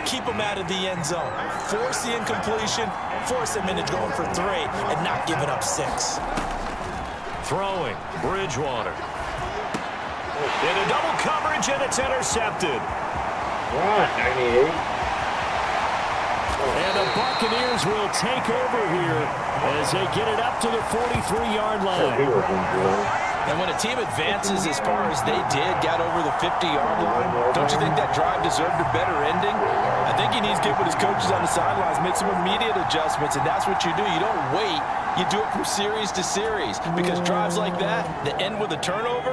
Speaker 4: keep them out of the end zone. Force the incompletion, force them into going for 3, and not giving up 6.
Speaker 3: Throwing, Bridgewater. Into double coverage, and it's intercepted.
Speaker 1: 98.
Speaker 3: And the Buccaneers will take over here as they get it up to the 43-yard line.
Speaker 4: And when a team advances as far as they did, got over the 50-yard line, don't you think that drive deserved a better ending? I think he needs to get with his coaches on the sidelines, make some immediate adjustments, and that's what you do. You don't wait. You do it from series to series because drives like that end with a turnover,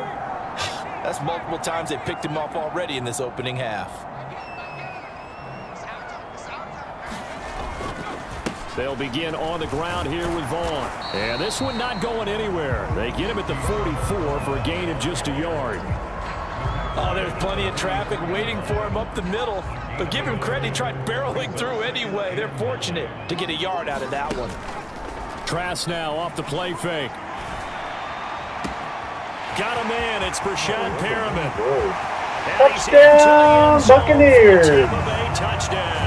Speaker 4: that's multiple times they picked him off already in this opening half.
Speaker 3: They'll begin on the ground here with Vaughn. And this one not going anywhere. They get him at the 44 for a gain of just a yard.
Speaker 4: Oh, there's plenty of traffic waiting for him up the middle. But give him credit, he tried barreling through anyway. They're fortunate to get a yard out of that one.
Speaker 3: Trask now off the play fake. Got a man. It's Brashad Perriman.
Speaker 1: Touchdown, Buccaneers!
Speaker 3: Tampa Bay touchdown.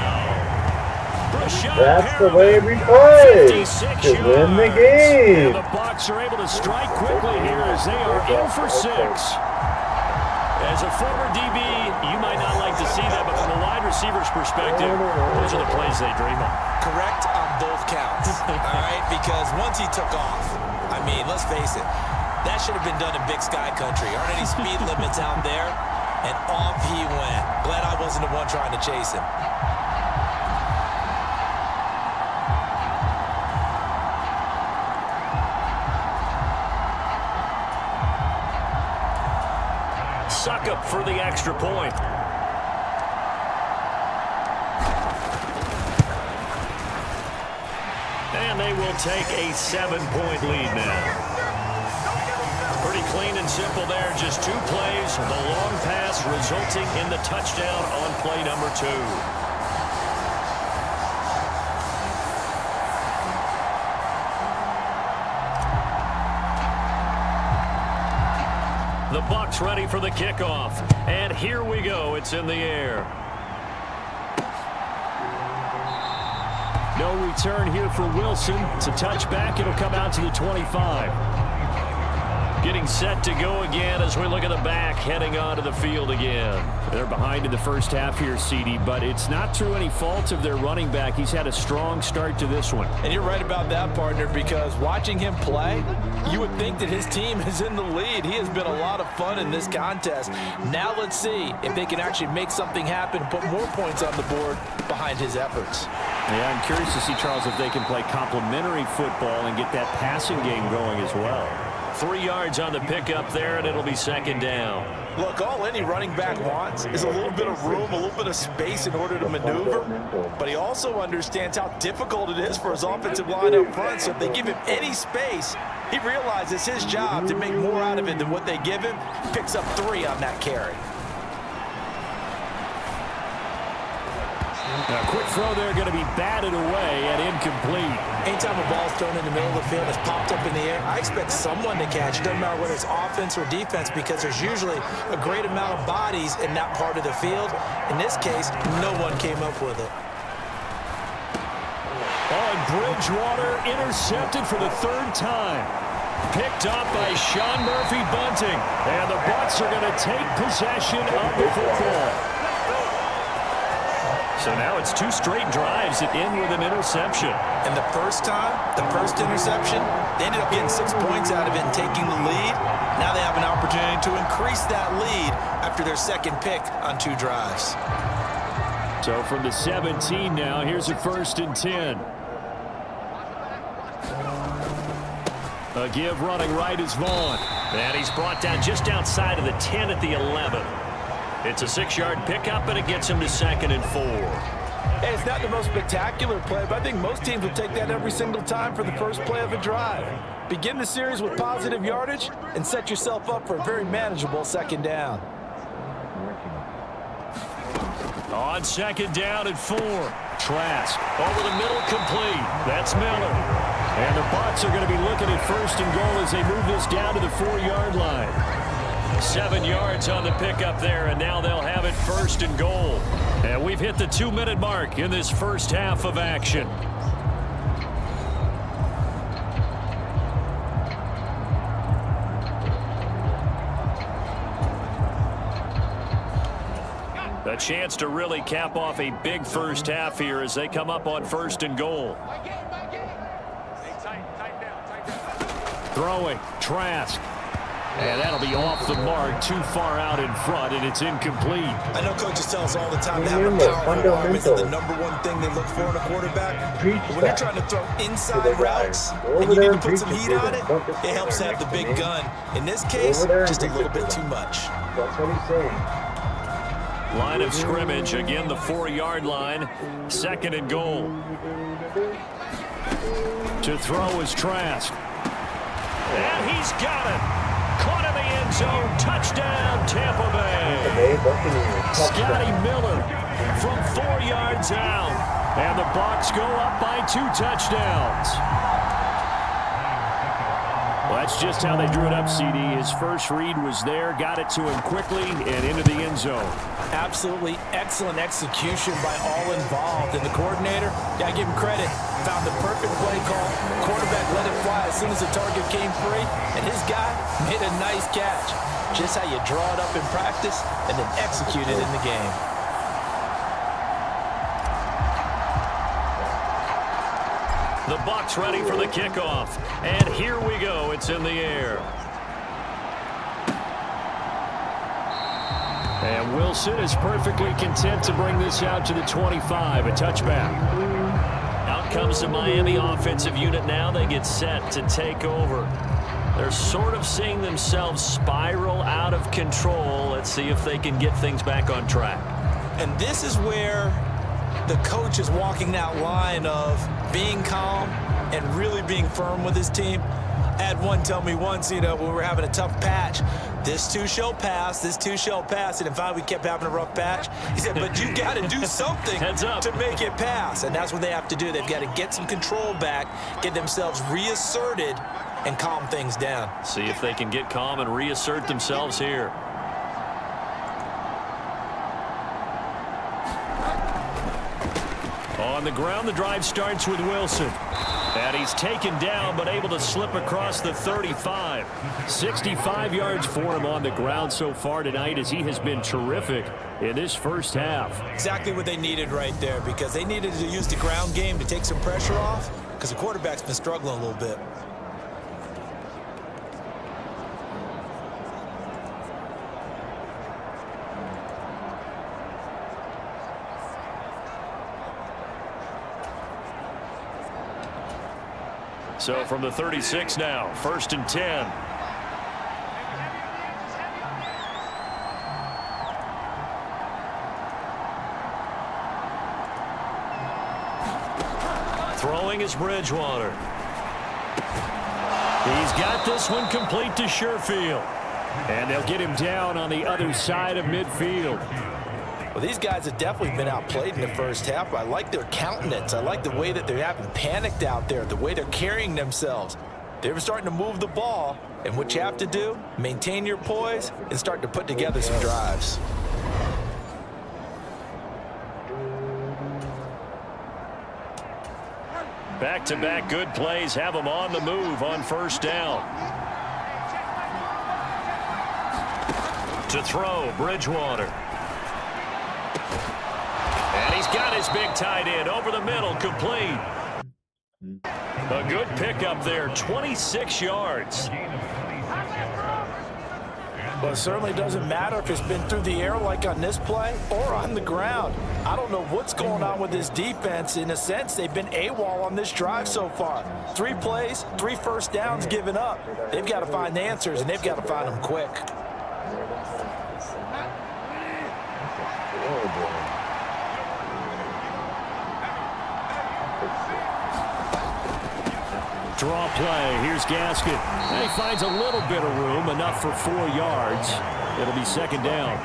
Speaker 1: That's the way we play to win the game.
Speaker 3: And the Bucs are able to strike quickly here as they are in for 6. As a former DB, you might not like to see that, but from a wide receiver's perspective, those are the plays they dream of.
Speaker 4: Correct on both counts, all right? Because once he took off, I mean, let's face it, that should have been done in Big Sky Country. Aren't any speed limits out there? And off he went. Glad I wasn't the one trying to chase him.
Speaker 3: Suck up for the extra point. Bay will take a 7-point lead now. Pretty clean and simple there. Just 2 plays. The long pass resulting in the touchdown on play number 2. The Bucs ready for the kickoff. And here we go. It's in the air. No return here for Wilson. It's a touchback. It'll come out to the 25. Getting set to go again as we look at the back, heading onto the field again. They're behind in the first half here, CD, but it's not through any fault of their running back. He's had a strong start to this one.
Speaker 4: And you're right about that, partner, because watching him play, you would think that his team is in the lead. He has been a lot of fun in this contest. Now let's see if they can actually make something happen, put more points on the board behind his efforts.
Speaker 3: Yeah, I'm curious to see, Charles, if they can play complementary football and get that passing game going as well. 3 yards on the pickup there, and it'll be second down.
Speaker 4: Look, all any running back wants is a little bit of room, a little bit of space in order to maneuver. But he also understands how difficult it is for his offensive line up front. So if they give him any space, he realizes his job to make more out of it than what they give him. Picks up 3 on that carry.
Speaker 3: A quick throw there, going to be batted away and incomplete.
Speaker 4: Anytime a ball's thrown in the middle of the field, it's popped up in the air, I expect someone to catch it. Doesn't matter whether it's offense or defense, because there's usually a great amount of bodies in that part of the field. In this case, no one came up with it.
Speaker 3: On Bridgewater, intercepted for the 3rd time. Picked up by Sean Murphy-Bunting. And the Bucs are going to take possession of the football. So now it's 2 straight drives that end with an interception.
Speaker 4: And the first time, the first interception, they ended up getting 6 points out of it and taking the lead. Now they have an opportunity to increase that lead after their second pick on 2 drives.
Speaker 3: So from the 17 now, here's a 1st and 10. A give running right is Vaughn. And he's brought down just outside of the 10 at the 11. It's a 6-yard pickup, and it gets him to 2nd and 4.
Speaker 4: Hey, it's not the most spectacular play, but I think most teams will take that every single time for the first play of a drive. Begin the series with positive yardage and set yourself up for a very manageable 2nd down.
Speaker 3: On 2nd down and 4. Trask over the middle, complete. That's Miller. And the Bucs are going to be looking at 1st and goal as they move this down to the 4-yard line. 7 yards on the pickup there, and now they'll have it 1st and goal. And we've hit the 2-minute mark in this first half of action. A chance to really cap off a big first half here as they come up on 1st and goal. Throwing, Trask. And that'll be off the mark, too far out in front, and it's incomplete.
Speaker 4: I know coaches tell us all the time that having a powerful arm is the #1 thing they look for in a quarterback. But when you're trying to throw inside routes and you need to put some heat on it, it helps to have the big gun. In this case, just a little bit too much.
Speaker 1: That's what he's saying.
Speaker 3: Line of scrimmage, again the 4-yard line, 2nd and goal. To throw is Trask. And he's got it. Caught in the end zone. Touchdown, Tampa Bay. Scotty Miller from 4 yards out. And the Bucs go up by 2 touchdowns. Well, that's just how they drew it up, CD. His first read was there, got it to him quickly, and into the end zone.
Speaker 4: Absolutely excellent execution by all involved. And the coordinator, I give him credit, found the perfect play call. Quarterback let it fly as soon as the target came free, and his guy made a nice catch. Just how you draw it up in practice and then execute it in the game.
Speaker 3: The Bucs ready for the kickoff. And here we go. It's in the air. And Wilson is perfectly content to bring this out to the 25, a touchback. Out comes the Miami offensive unit now. They get set to take over. They're sort of seeing themselves spiral out of control. Let's see if they can get things back on track.
Speaker 4: And this is where the coach is walking that line of being calm, and really being firm with his team. I had one tell me once, when we were having a tough patch, this too shall pass, this too shall pass. And finally we kept having a rough patch. He said, but you got to do something to make it pass. And that's what they have to do. They've got to get some control back, get themselves reasserted, and calm things down.
Speaker 3: See if they can get calm and reassert themselves here. On the ground, the drive starts with Wilson. And he's taken down, but able to slip across the 35. 65 yards for him on the ground so far tonight, as he has been terrific in this first half.
Speaker 4: Exactly what they needed right there, because they needed to use the ground game to take some pressure off, because the quarterback's been struggling a little bit.
Speaker 3: So from the 36 now, 1st and 10. Throwing is Bridgewater. He's got this one complete to Sherfield. And they'll get him down on the other side of midfield.
Speaker 4: Well, these guys have definitely been outplayed in the first half. I like their countenance. I like the way that they're having panicked out there, the way they're carrying themselves. They're starting to move the ball, and what you have to do, maintain your poise and start to put together some drives.
Speaker 3: Back-to-back good plays have them on the move on 1st down. To throw, Bridgewater. And he's got his big tight end over the middle, complete. A good pickup there, 26 yards.
Speaker 4: Well, it certainly doesn't matter if it's been through the air like on this play or on the ground. I don't know what's going on with this defense. In a sense, they've been AWOL on this drive so far. 3 plays, 3 first downs given up. They've got to find the answers, and they've got to find them quick.
Speaker 3: Draw play. Here's Gaskin. And he finds a little bit of room, enough for 4 yards. It'll be 2nd down.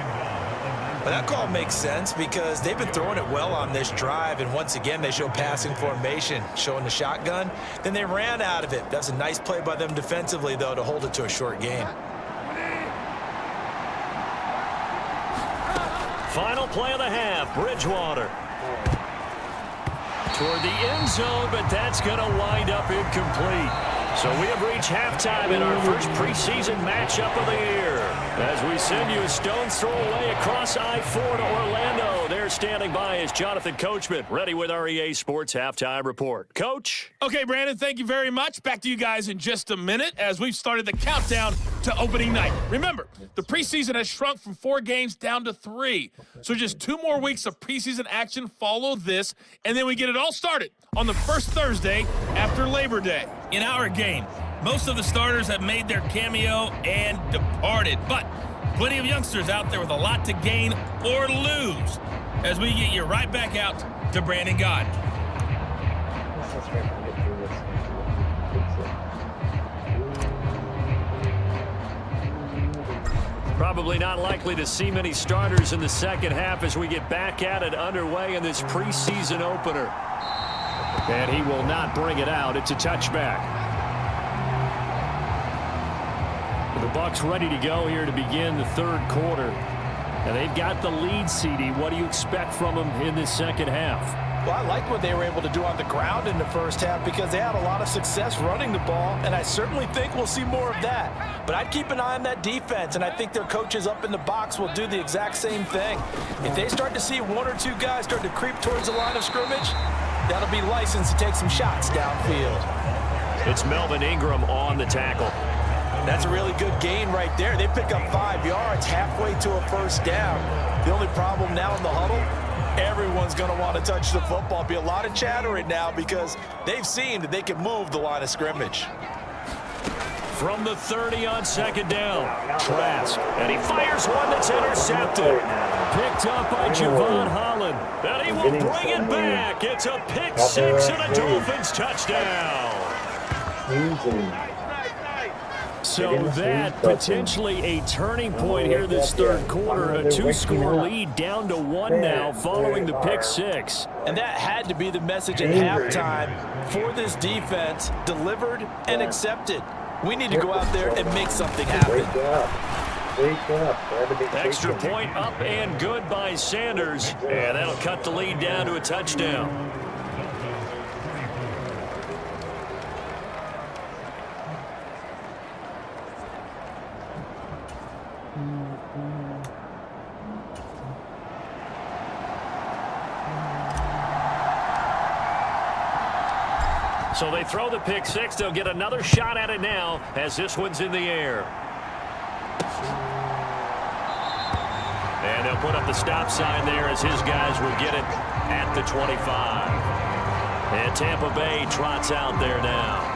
Speaker 4: Well, that call makes sense because they've been throwing it well on this drive, and once again they show passing formation, showing the shotgun. Then they ran out of it. That's a nice play by them defensively, though, to hold it to a short gain.
Speaker 3: Final play of the half, Bridgewater. Toward the end zone, but that's going to wind up incomplete. So we have reached halftime in our first preseason matchup of the year. As we send you a stone's throw away across I-4 to Orlando. There standing by is Jonathan Coachman, ready with our EA Sports Halftime Report. Coach?
Speaker 5: Okay, Brandon, thank you very much. Back to you guys in just a minute as we've started the countdown to opening night. Remember, the preseason has shrunk from 4 games down to 3. So just 2 more weeks of preseason action follow this, and then we get it all started on the first Thursday after Labor Day. In our game, most of the starters have made their cameo and departed, but plenty of youngsters out there with a lot to gain or lose as we get you right back out to Brandon God.
Speaker 3: Probably not likely to see many starters in the second half as we get back at it underway in this preseason opener. And he will not bring it out. It's a touchback. The Bucs ready to go here to begin the 3rd quarter. And they've got the lead, CD. What do you expect from them in this second half?
Speaker 4: Well, I like what they were able to do on the ground in the first half because they had a lot of success running the ball, and I certainly think we'll see more of that. But I'd keep an eye on that defense, and I think their coaches up in the box will do the exact same thing. If they start to see 1 or 2 guys start to creep towards the line of scrimmage, that'll be licensed to take some shots downfield.
Speaker 3: It's Melvin Ingram on the tackle.
Speaker 4: That's a really good gain right there. They pick up 5 yards halfway to a first down. The only problem now in the huddle, everyone's going to want to touch the football. Be a lot of chatter right now because they've seen that they can move the line of scrimmage.
Speaker 3: From the 30 on 2nd down, Trask, and he fires one that's intercepted. Picked up by Javon Holland, and he will bring it back. It's a pick 6 and a Dolphins touchdown.
Speaker 1: sneezing.
Speaker 3: So that potentially a turning point here this third quarter. A 2-score lead down to 1 now following the pick 6.
Speaker 4: And that had to be the message at halftime for this defense, delivered and accepted. We need to go out there and make something happen.
Speaker 1: Wake up. Wake up.
Speaker 3: Extra point up and good by Sanders. And that'll cut the lead down to a touchdown. So they throw the pick 6. They'll get another shot at it now as this one's in the air. And they'll put up the stop sign there as his guys will get it at the 25. And Tampa Bay trots out there now.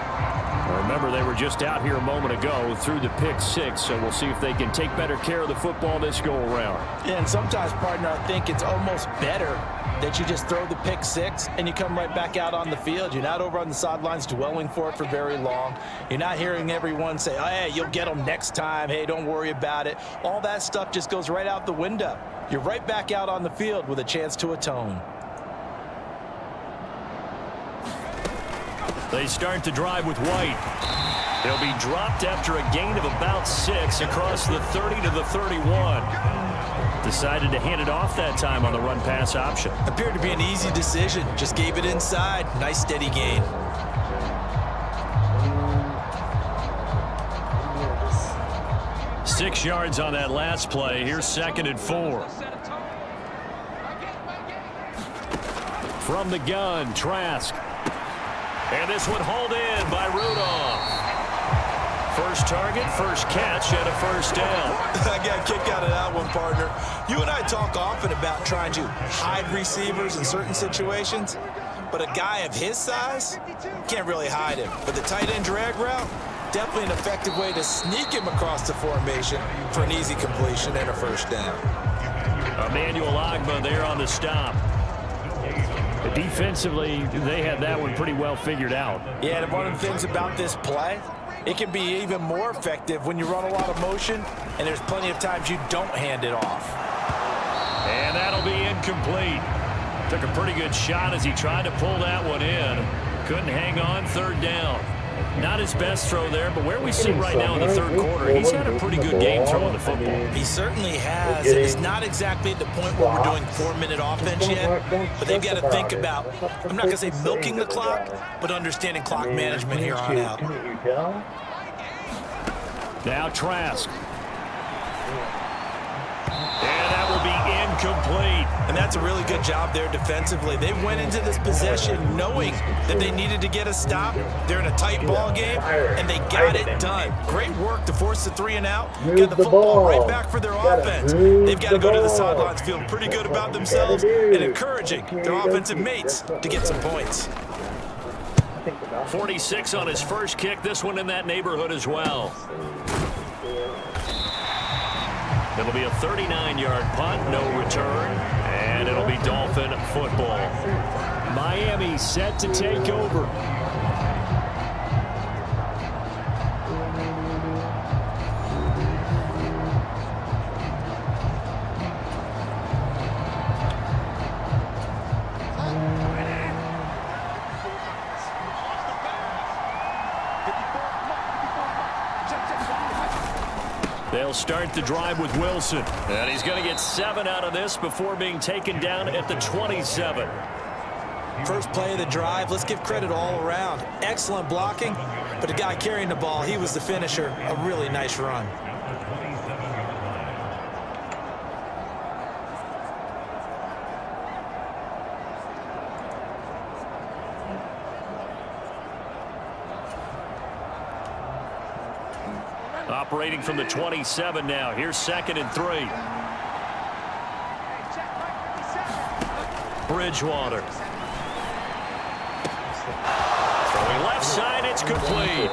Speaker 3: Remember, they were just out here a moment ago through the pick 6, so we'll see if they can take better care of the football this go-around.
Speaker 4: Yeah, and sometimes, partner, I think it's almost better that you just throw the pick 6 and you come right back out on the field. You're not over on the sidelines dwelling for it for very long. You're not hearing everyone say, oh, hey, you'll get them next time. Hey, don't worry about it. All that stuff just goes right out the window. You're right back out on the field with a chance to atone.
Speaker 3: They start the drive with White. They'll be dropped after a gain of about 6 across the 30 to the 31. Decided to hand it off that time on the run-pass option.
Speaker 4: Appeared to be an easy decision. Just gave it inside. Nice steady gain.
Speaker 3: Yes. 6 yards on that last play. Here's 2nd and 4. From the gun, Trask. And this one hauled in by Rudolph. First target, first catch, and a first down.
Speaker 4: I got a kick out of that one, partner. You and I talk often about trying to hide receivers in certain situations, but a guy of his size can't really hide him. But the tight end drag route, definitely an effective way to sneak him across the formation for an easy completion and a first down.
Speaker 3: Emmanuel Ogbah there on the stop. Defensively, they had that one pretty well figured out.
Speaker 4: Yeah, and one of the things about this play, it can be even more effective when you run a lot of motion, and there's plenty of times you don't hand it off.
Speaker 3: And that'll be incomplete. Took a pretty good shot as he tried to pull that one in. Couldn't hang on, 3rd down. Not his best throw there, but where we sit right now in the 3rd quarter, he's had a pretty good game throwing the football.
Speaker 4: He certainly has, and it's not exactly at the point where we're doing 4-minute offense yet, but they've got to think about, I'm not going to say milking the clock, but understanding clock management here on out.
Speaker 3: Now Trask. And that will be incomplete.
Speaker 4: And that's a really good job there defensively. They went into this possession knowing that they needed to get a stop. They're in a tight ball game, and they got it done. Great work to force the 3 and out. Get the football right back for their offense. They've got to go to the sidelines feeling pretty good about themselves and encouraging their offensive mates to get some points.
Speaker 3: 46 on his first kick. This one in that neighborhood as well. It'll be a 39-yard punt, no return, and it'll be Dolphin football. Miami set to take over. They'll start the drive with Wilson. And he's going to get 7 out of this before being taken down at the 27.
Speaker 4: First play of the drive, let's give credit all around. Excellent blocking, but the guy carrying the ball, he was the finisher. A really nice run.
Speaker 3: Operating from the 27 now. Here's 2nd and 3. Bridgewater. Throwing left side, it's complete.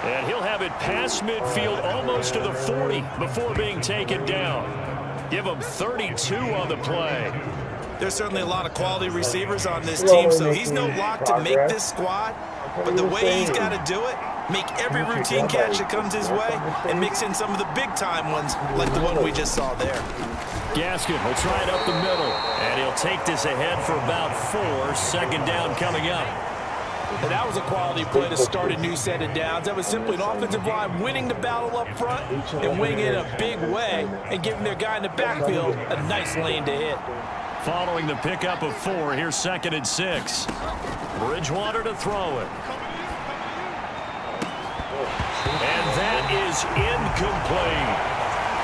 Speaker 3: And he'll have it past midfield almost to the 40 before being taken down. Give him 32 on the play.
Speaker 4: There's certainly a lot of quality receivers on this team, so he's no lock to make this squad. But the way he's got to do it, make every routine catch that comes his way, and mix in some of the big-time ones like the one we just saw there.
Speaker 3: Gaskin will try it up the middle, and he'll take this ahead for about 4. Second down coming up.
Speaker 4: And that was a quality play to start a new set of downs. That was simply an offensive line winning the battle up front and winning it in a big way and giving their guy in the backfield a nice lane to hit.
Speaker 3: Following the pickup of 4, here's 2nd and 6. Bridgewater to throw it. And that is incomplete.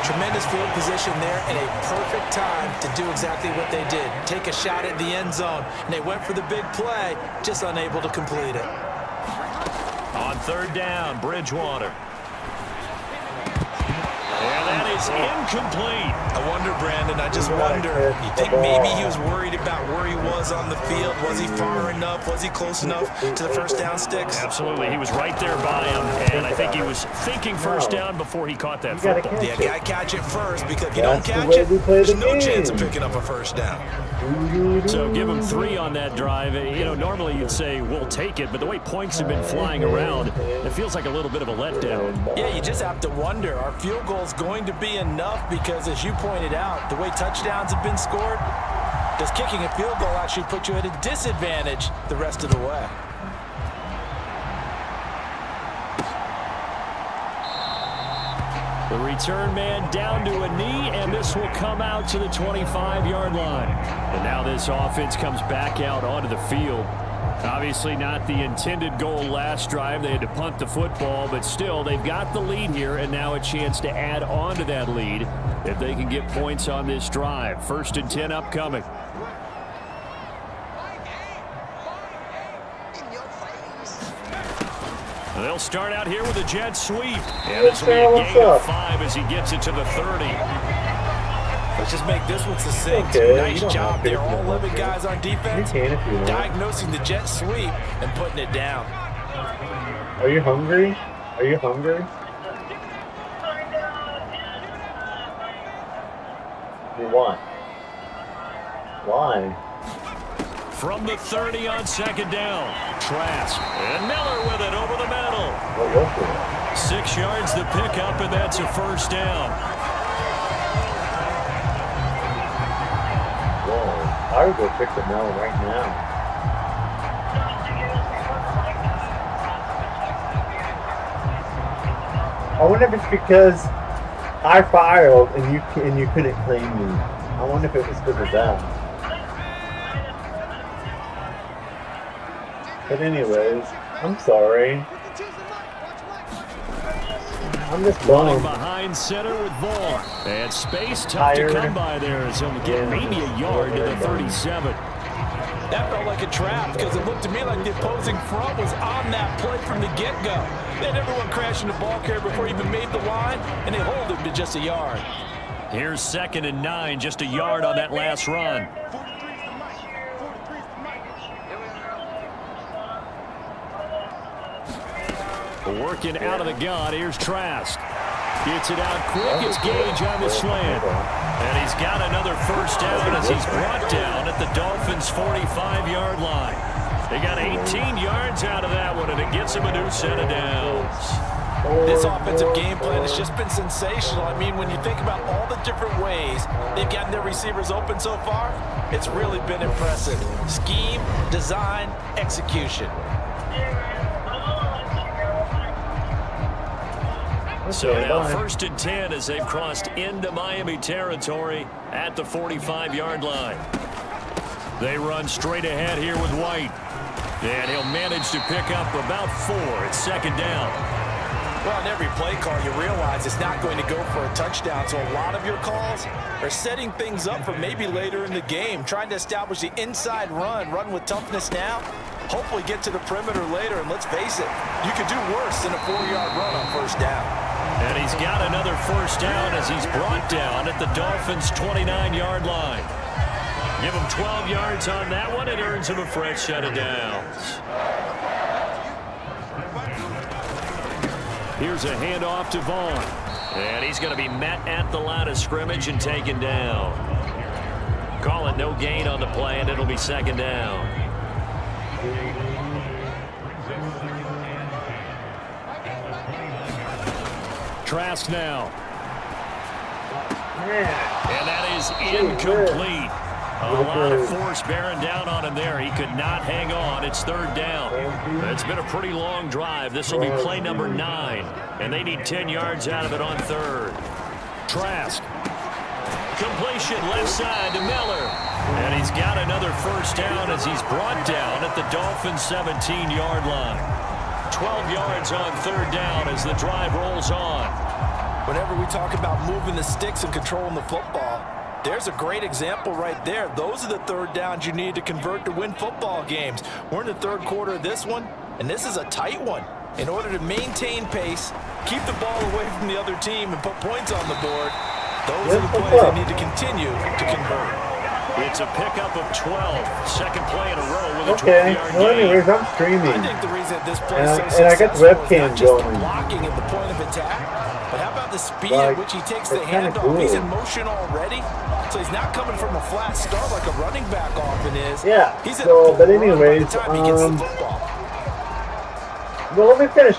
Speaker 4: Tremendous field position there and a perfect time to do exactly what they did. Take a shot at the end zone. And they went for the big play, just unable to complete it.
Speaker 3: On 3rd down, Bridgewater. And that is incomplete.
Speaker 4: I wonder, Brandon, I just wonder, you think maybe he was worried about where he was on the field? Was he far enough? Was he close enough to the first down sticks?
Speaker 3: Absolutely. He was right there by him, and I think he was thinking first down before he caught that football.
Speaker 4: Yeah, got to catch it first, because if you don't catch it, there's no chance of picking up a first down.
Speaker 3: So give him 3 on that drive. You know, normally you'd say, we'll take it, but the way points have been flying around, it feels like a little bit of a letdown.
Speaker 4: Yeah, you just have to wonder, are field goals going to be enough? Because as you pointed out, the way touchdowns have been scored, does kicking a field goal actually put you at a disadvantage the rest of the way?
Speaker 3: The return man down to a knee, and this will come out to the 25-yard line. And now this offense comes back out onto the field. Obviously not the intended goal last drive. They had to punt the football, but still, they've got the lead here, and now a chance to add on to that lead if they can get points on this drive. 1st and 10 upcoming. They'll start out here with a jet sweep. And this will be a gain of 5 as he gets it to the 30.
Speaker 4: Let's just make this one succinct.
Speaker 1: Okay,
Speaker 4: nice job there. All 11 guys on defense diagnosing the jet sweep and putting it down.
Speaker 1: Are you hungry? Are you hungry? You want? Why?
Speaker 3: From the 30 on 2nd down. Trask. And Miller with it over the middle. 6 yards the pickup, and that's a 1st down.
Speaker 1: Whoa. I would go fix it now, right now. I wonder if it's because I filed and you couldn't claim me. I wonder if it was because of that. But anyways, I'm sorry. I'm just
Speaker 3: running behind center with Vaughn. And space tough to come by there as he'll get maybe a yard to the 37.
Speaker 4: That felt like a trap because it looked to me like the opposing front was on that play from the get-go. They had everyone crashing the ball carrier before he even made the line, and they hold him to just a yard.
Speaker 3: Here's 2nd and 9, just a yard on that last run. Working out of the gun, here's Trask. Gets it out quick, it's Gage on the slant. And he's got another 1st down as he's brought down at the Dolphins' 45-yard line. They got 18 yards out of that one, and it gets him a new set of downs.
Speaker 4: This offensive game plan has just been sensational. I mean, when you think about all the different ways they've gotten their receivers open so far, it's really been impressive. Scheme, design, execution.
Speaker 3: So now 1st and 10 as they've crossed into Miami territory at the 45-yard line. They run straight ahead here with White. And he'll manage to pick up about 4 at 2nd down.
Speaker 4: Well, on every play call, you realize it's not going to go for a touchdown. So a lot of your calls are setting things up for maybe later in the game, trying to establish the inside run with toughness now. Hopefully get to the perimeter later, and let's face it, you could do worse than a 4-yard run on 1st down.
Speaker 3: And he's got another 1st down as he's brought down at the Dolphins' 29-yard line. Give him 12 yards on that one. It earns him a fresh set of downs. Here's a handoff to Vaughn. And he's going to be met at the line of scrimmage and taken down. Call it no gain on the play, and it'll be 2nd down. Trask now.
Speaker 1: Man.
Speaker 3: And that is incomplete. A lot of force bearing down on him there. He could not hang on. It's third down. It's been a pretty long drive. This will be play number 9. And they need 10 yards out of it on third. Trask. Completion left side to Miller. And he's got another first down as he's brought down at the Dolphins' 17-yard line. 12 yards on third down as the drive rolls on.
Speaker 4: Whenever we talk about moving the sticks and controlling the football, there's a great example right there. Those are the third downs you need to convert to win football games. We're in the third quarter of this one, and this is a tight one. In order to maintain pace, keep the ball away from the other team, and put points on the board, those are the plays they need to continue to convert.
Speaker 3: It's a pickup of 12. Second play in a row with a 12-yard
Speaker 1: Okay, well,
Speaker 3: gain.
Speaker 1: anyways, I'm streaming.
Speaker 4: I think the reason that this play is
Speaker 1: And I got the
Speaker 4: successful is
Speaker 1: webcam
Speaker 4: not just the
Speaker 1: going.
Speaker 4: blocking at the point of attack, but how about the speed
Speaker 1: Like,
Speaker 4: at which he takes the
Speaker 1: it's kinda
Speaker 4: handoff?
Speaker 1: cool.
Speaker 4: He's in motion already, so he's not coming from a flat start like a running back often is.
Speaker 1: Yeah,
Speaker 4: He's in a
Speaker 1: so,
Speaker 4: full
Speaker 1: but
Speaker 4: run by
Speaker 1: anyways,
Speaker 4: the time he gets the football.
Speaker 1: well, let me finish.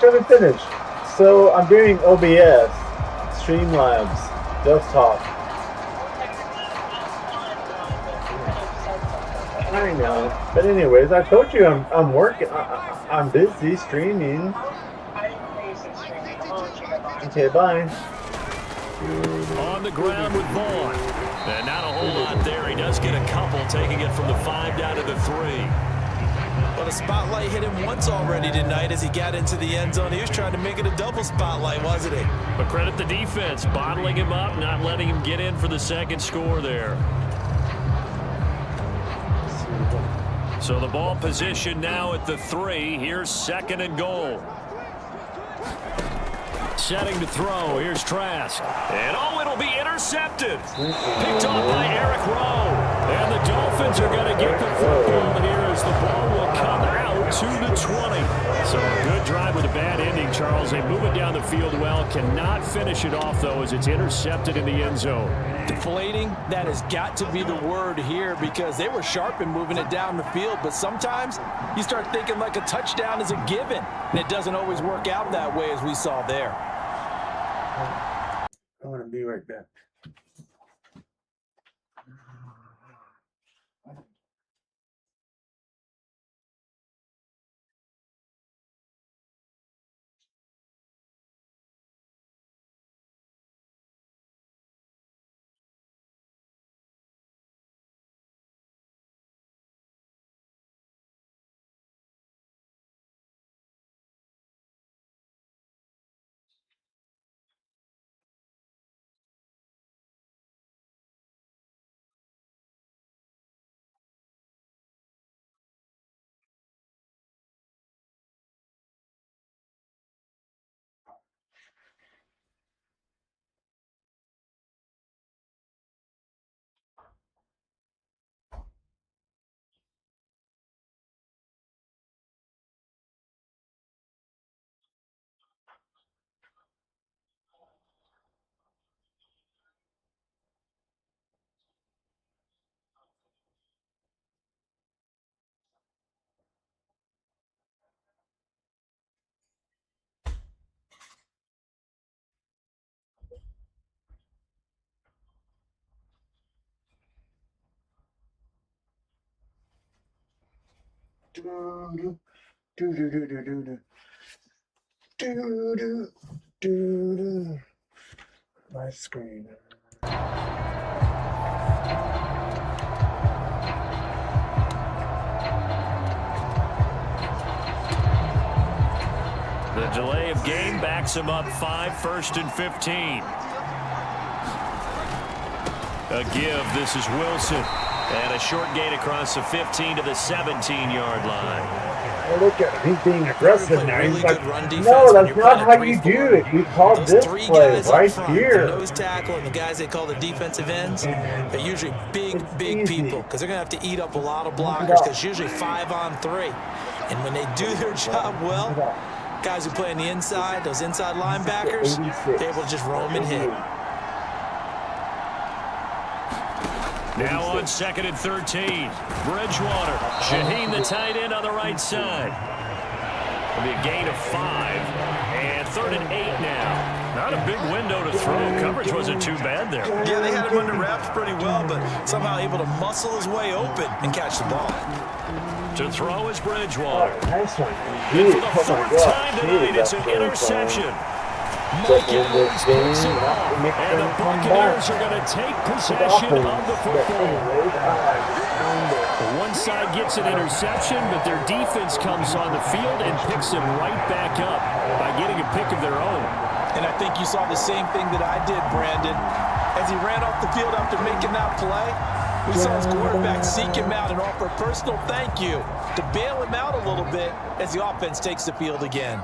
Speaker 1: So, I'm doing OBS, Streamlabs, desktop. I know, but anyways, I told you I'm working. I'm busy streaming. Okay, bye.
Speaker 3: On the ground with Vaughn. And not a whole lot there. He does get a couple, taking it from the 5 down to the 3.
Speaker 4: But a spotlight hit him once already tonight as he got into the end zone. He was trying to make it a double spotlight, wasn't he?
Speaker 3: But credit the defense, bottling him up, not letting him get in for the second score there. So the ball position now at the 3. Here's second and goal. Setting to throw. Here's Trask. And it'll be intercepted. Picked off by Eric Rowe. And the Dolphins are going to get the football here as the ball will come out to the 20. So a good drive with a bad ending, Charles. They move it down the field well. Cannot finish it off, though, as it's intercepted in the end zone.
Speaker 4: Deflating, that has got to be the word here because they were sharp in moving it down the field, but sometimes you start thinking like a touchdown is a given, and it doesn't always work out that way as we saw there.
Speaker 1: I want to be right back. My screen.
Speaker 3: The delay of game backs him up 5, 1st and 15. A give. This is Wilson. And a short gain across the 15 to the 17-yard line.
Speaker 1: Oh, look at him. He's being aggressive now.
Speaker 4: Really
Speaker 1: He's like,
Speaker 4: good run defense
Speaker 1: no,
Speaker 4: when
Speaker 1: that's
Speaker 4: you're
Speaker 1: not
Speaker 4: playing
Speaker 1: how
Speaker 4: a
Speaker 1: you
Speaker 4: 3-4.
Speaker 1: do it. We called
Speaker 4: Those
Speaker 1: this
Speaker 4: three
Speaker 1: play
Speaker 4: guys
Speaker 1: right
Speaker 4: up front,
Speaker 1: here.
Speaker 4: the nose tackle and the guys they call the defensive ends, they're usually big
Speaker 1: easy.
Speaker 4: people because they're going to have to eat up a lot of blockers because usually 5 on 3. And when they do their job well, guys who play on the inside, those inside linebackers, they're able to just roam and hit.
Speaker 3: Now on 2nd and 13. Bridgewater. Shaheen, the tight end on the right side. It'll be a gain of 5. And 3rd and 8 now. Not a big window to throw. Coverage wasn't too bad there.
Speaker 4: Yeah, they had him under wraps pretty well, but somehow able to muscle his way open and catch the ball.
Speaker 3: To throw is Bridgewater.
Speaker 1: Nice one.
Speaker 3: And for the fourth time tonight, it's an interception. Mike Evans puts it off, and the Buccaneers are going to take possession of the football. One side gets an interception, but their defense comes on the field and picks them right back up by getting a pick of their own.
Speaker 4: And I think you saw the same thing that I did, Brandon. As he ran off the field after making that play, we saw his quarterback seek him out and offer a personal thank you to bail him out a little bit as the offense takes the field again.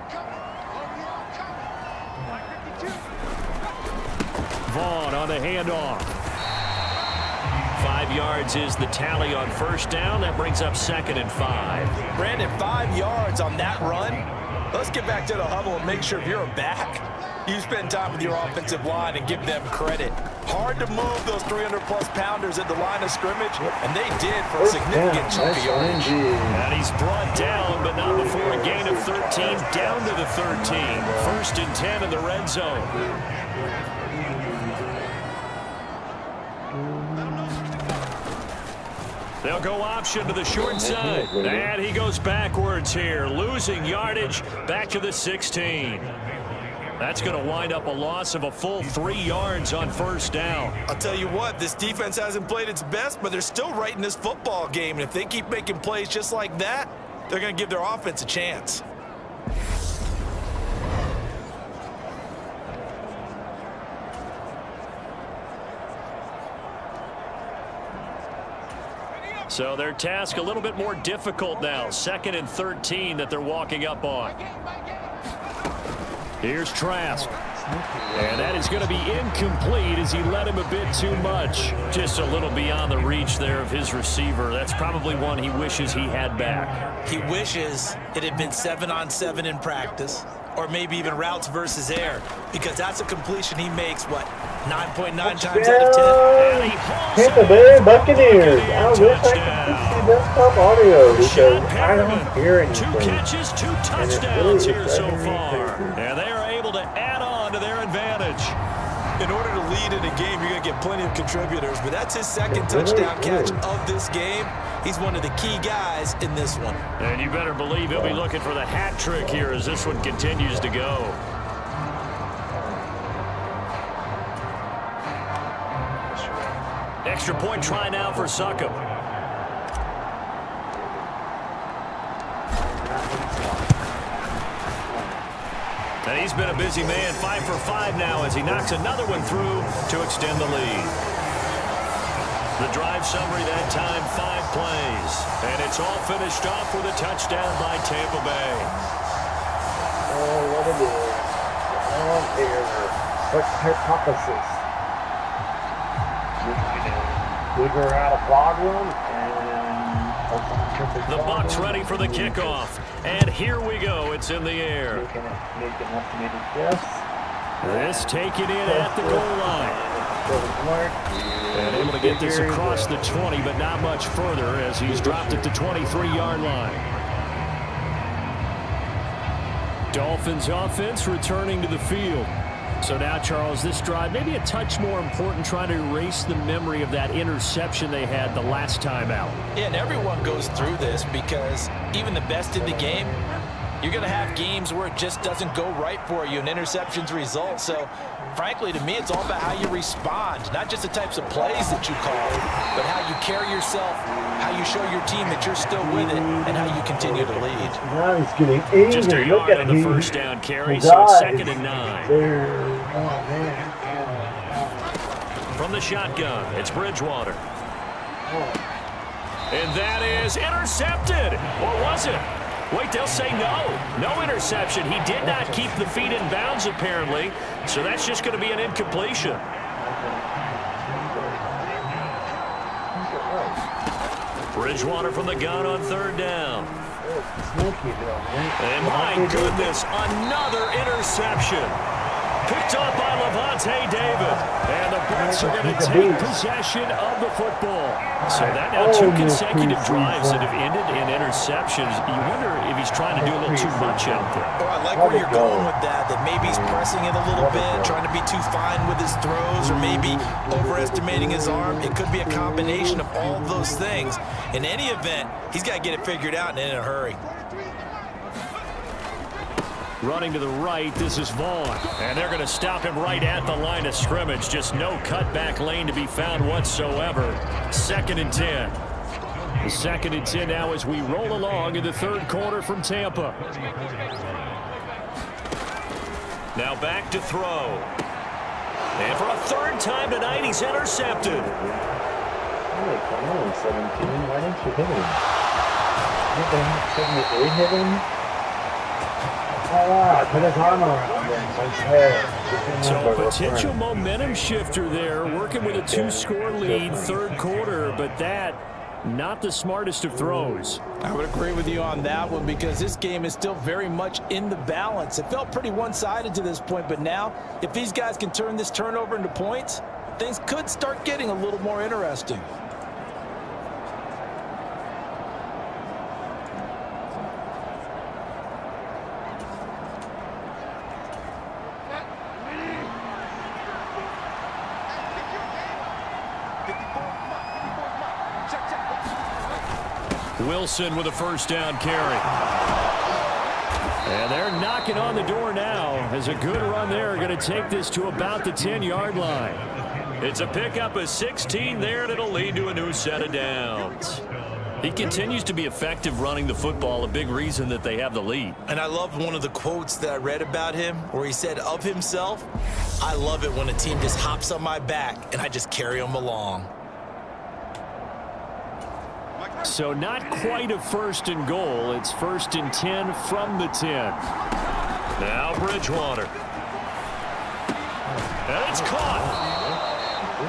Speaker 3: Vaughn on the handoff. 5 yards is the tally on first down. That brings up 2nd and 5.
Speaker 4: Brandon, 5 yards on that run. Let's get back to the huddle and make sure if you're a back, you spend time with your offensive line and give them credit. Hard to move those 300-plus pounders at the line of scrimmage, and they did for a significant chunk of yardage.
Speaker 3: And he's brought down, but not before a gain of 13, down to the 13. 1st and 10 in the red zone. They'll go option to the short side. And he goes backwards here, losing yardage back to the 16. That's going to wind up a loss of a full 3 yards on first down.
Speaker 4: I'll tell you what, this defense hasn't played its best, but they're still right in this football game. And if they keep making plays just like that, they're going to give their offense a chance.
Speaker 3: So their task a little bit more difficult now. 2nd and 13 that they're walking up on. Here's Trask. And that is going to be incomplete as he led him a bit too much. Just a little beyond the reach there of his receiver. That's probably one he wishes he had back.
Speaker 4: He wishes it had been 7-on-7 in practice, or maybe even routes versus air, because that's a completion he makes, what, 9.9 times out of 10?
Speaker 1: Tampa Bay Buccaneers. I wish I could see desktop audio because I don't hear anything.
Speaker 3: 2 catches, 2 touchdowns here so far. And they are able to add on to their advantage.
Speaker 4: In order to lead in a game, you're going to get plenty of contributors, but that's his 2nd touchdown catch of this game. He's one of the key guys in this one.
Speaker 3: And you better believe he'll be looking for the hat trick here as this one continues to go. Extra point try now for Succop. And he's been a busy man, 5 for 5 now as he knocks another one through to extend the lead. The drive summary that time, 5 plays. And it's all finished off with a touchdown by Tampa Bay.
Speaker 1: Oh, what it is. Oh, here. What's hypothesis? Figure out a problem and
Speaker 3: the Bucs ready for the kickoff. And here we go. It's in the air.
Speaker 1: Making estimated guess.
Speaker 3: This taken in at the goal line. And able to get this across the 20, but not much further as he's dropped at the 23-yard line. Dolphins offense returning to the field. So now, Charles, this drive maybe a touch more important, trying to erase the memory of that interception they had the last time out.
Speaker 4: Yeah, and everyone goes through this because even the best in the game, you're going to have games where it just doesn't go right for you and interceptions result. So, frankly, to me, it's all about how you respond, not just the types of plays that you call, but how you carry yourself, how you show your team that you're still with it, and how you continue to lead.
Speaker 1: Now he's getting angry.
Speaker 3: Just a yard on the first down carry, so it's 2nd and 9.
Speaker 1: Oh, man.
Speaker 3: From the shotgun, it's Bridgewater. And that is intercepted. Or was it? Wait, they'll say no. No interception. He did not keep the feet in bounds, apparently. So that's just going to be an incompletion. Bridgewater from the gun on 3rd down. And my goodness, another interception. Picked up by Levante David. And the Jets are going to take possession of the football. So that now 2 consecutive drives that have ended in interceptions. You wonder if he's trying to do a little too much out there.
Speaker 4: Well, I like where you're going with that maybe he's pressing it a little bit, trying to be too fine with his throws, or maybe overestimating his arm. It could be a combination of all those things. In any event, he's got to get it figured out and in a hurry.
Speaker 3: Running to the right, this is Vaughn. And they're going to stop him right at the line of scrimmage. Just no cutback lane to be found whatsoever. 2nd and 10. The 2nd and 10 now as we roll along in the 3rd quarter from Tampa. Now back to throw. And for a 3rd time tonight, he's intercepted.
Speaker 1: Only 17. Why didn't you hit him? Shouldn't they hit him? Put his arm around him.
Speaker 3: So potential momentum shifter there, working with a 2-score lead, 3rd quarter, but that not the smartest of throws.
Speaker 4: I would agree with you on that one because this game is still very much in the balance. It felt pretty one-sided to this point, but now if these guys can turn this turnover into points, things could start getting a little more interesting.
Speaker 3: Wilson with a 1st down carry. And they're knocking on the door now as a good run there. Going to take this to about the 10-yard line. It's a pickup of 16 there, and it'll lead to a new set of downs. He continues to be effective running the football, a big reason that they have the lead.
Speaker 4: And I love one of the quotes that I read about him where he said of himself, "I love it when a team just hops on my back and I just carry them along."
Speaker 3: So not quite a 1st and goal. It's 1st and 10 from the 10. Now Bridgewater. And it's caught.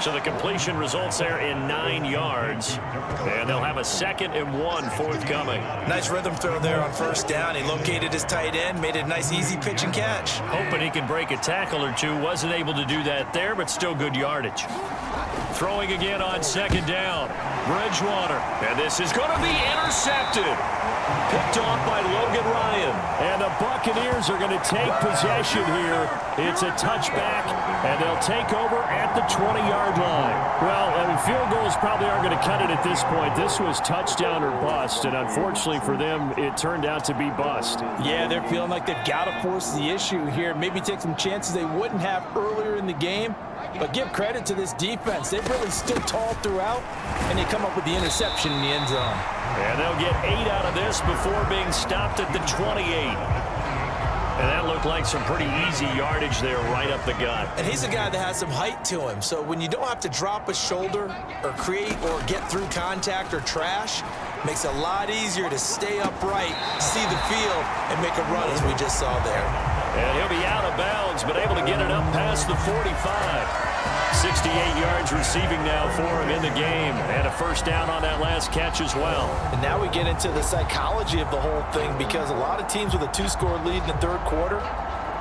Speaker 3: So the completion results there in 9 yards. And they'll have a 2nd and 1 forthcoming.
Speaker 4: Nice rhythm throw there on 1st down. He located his tight end, made it a nice easy pitch and catch.
Speaker 3: Hoping he can break a tackle or two. Wasn't able to do that there, but still good yardage. Throwing again on 2nd down. Bridgewater. And this is going to be intercepted. Picked off by Logan Ryan. And the Buccaneers are going to take possession here. It's a touchback, and they'll take over at the 20-yard line. Well, I mean, field goals probably aren't going to cut it at this point. This was touchdown or bust, and unfortunately for them, it turned out to be bust.
Speaker 4: Yeah, they're feeling like they've got to force the issue here. Maybe take some chances they wouldn't have earlier in the game. But give credit to this defense. They've really stood tall throughout, and they come up with the interception in the end zone.
Speaker 3: And they'll get 8 out of this before being stopped at the 28. And that looked like some pretty easy yardage there right up the gut.
Speaker 4: And he's a guy that has some height to him. So when you don't have to drop a shoulder or create or get through contact or trash, makes it a lot easier to stay upright, see the field, and make a run as we just saw there.
Speaker 3: And he'll be out of bounds, but able to get it up past the 45. 68 yards receiving now for him in the game. And a 1st down on that last catch as well.
Speaker 4: And now we get into the psychology of the whole thing because a lot of teams with a 2-score lead in the 3rd quarter,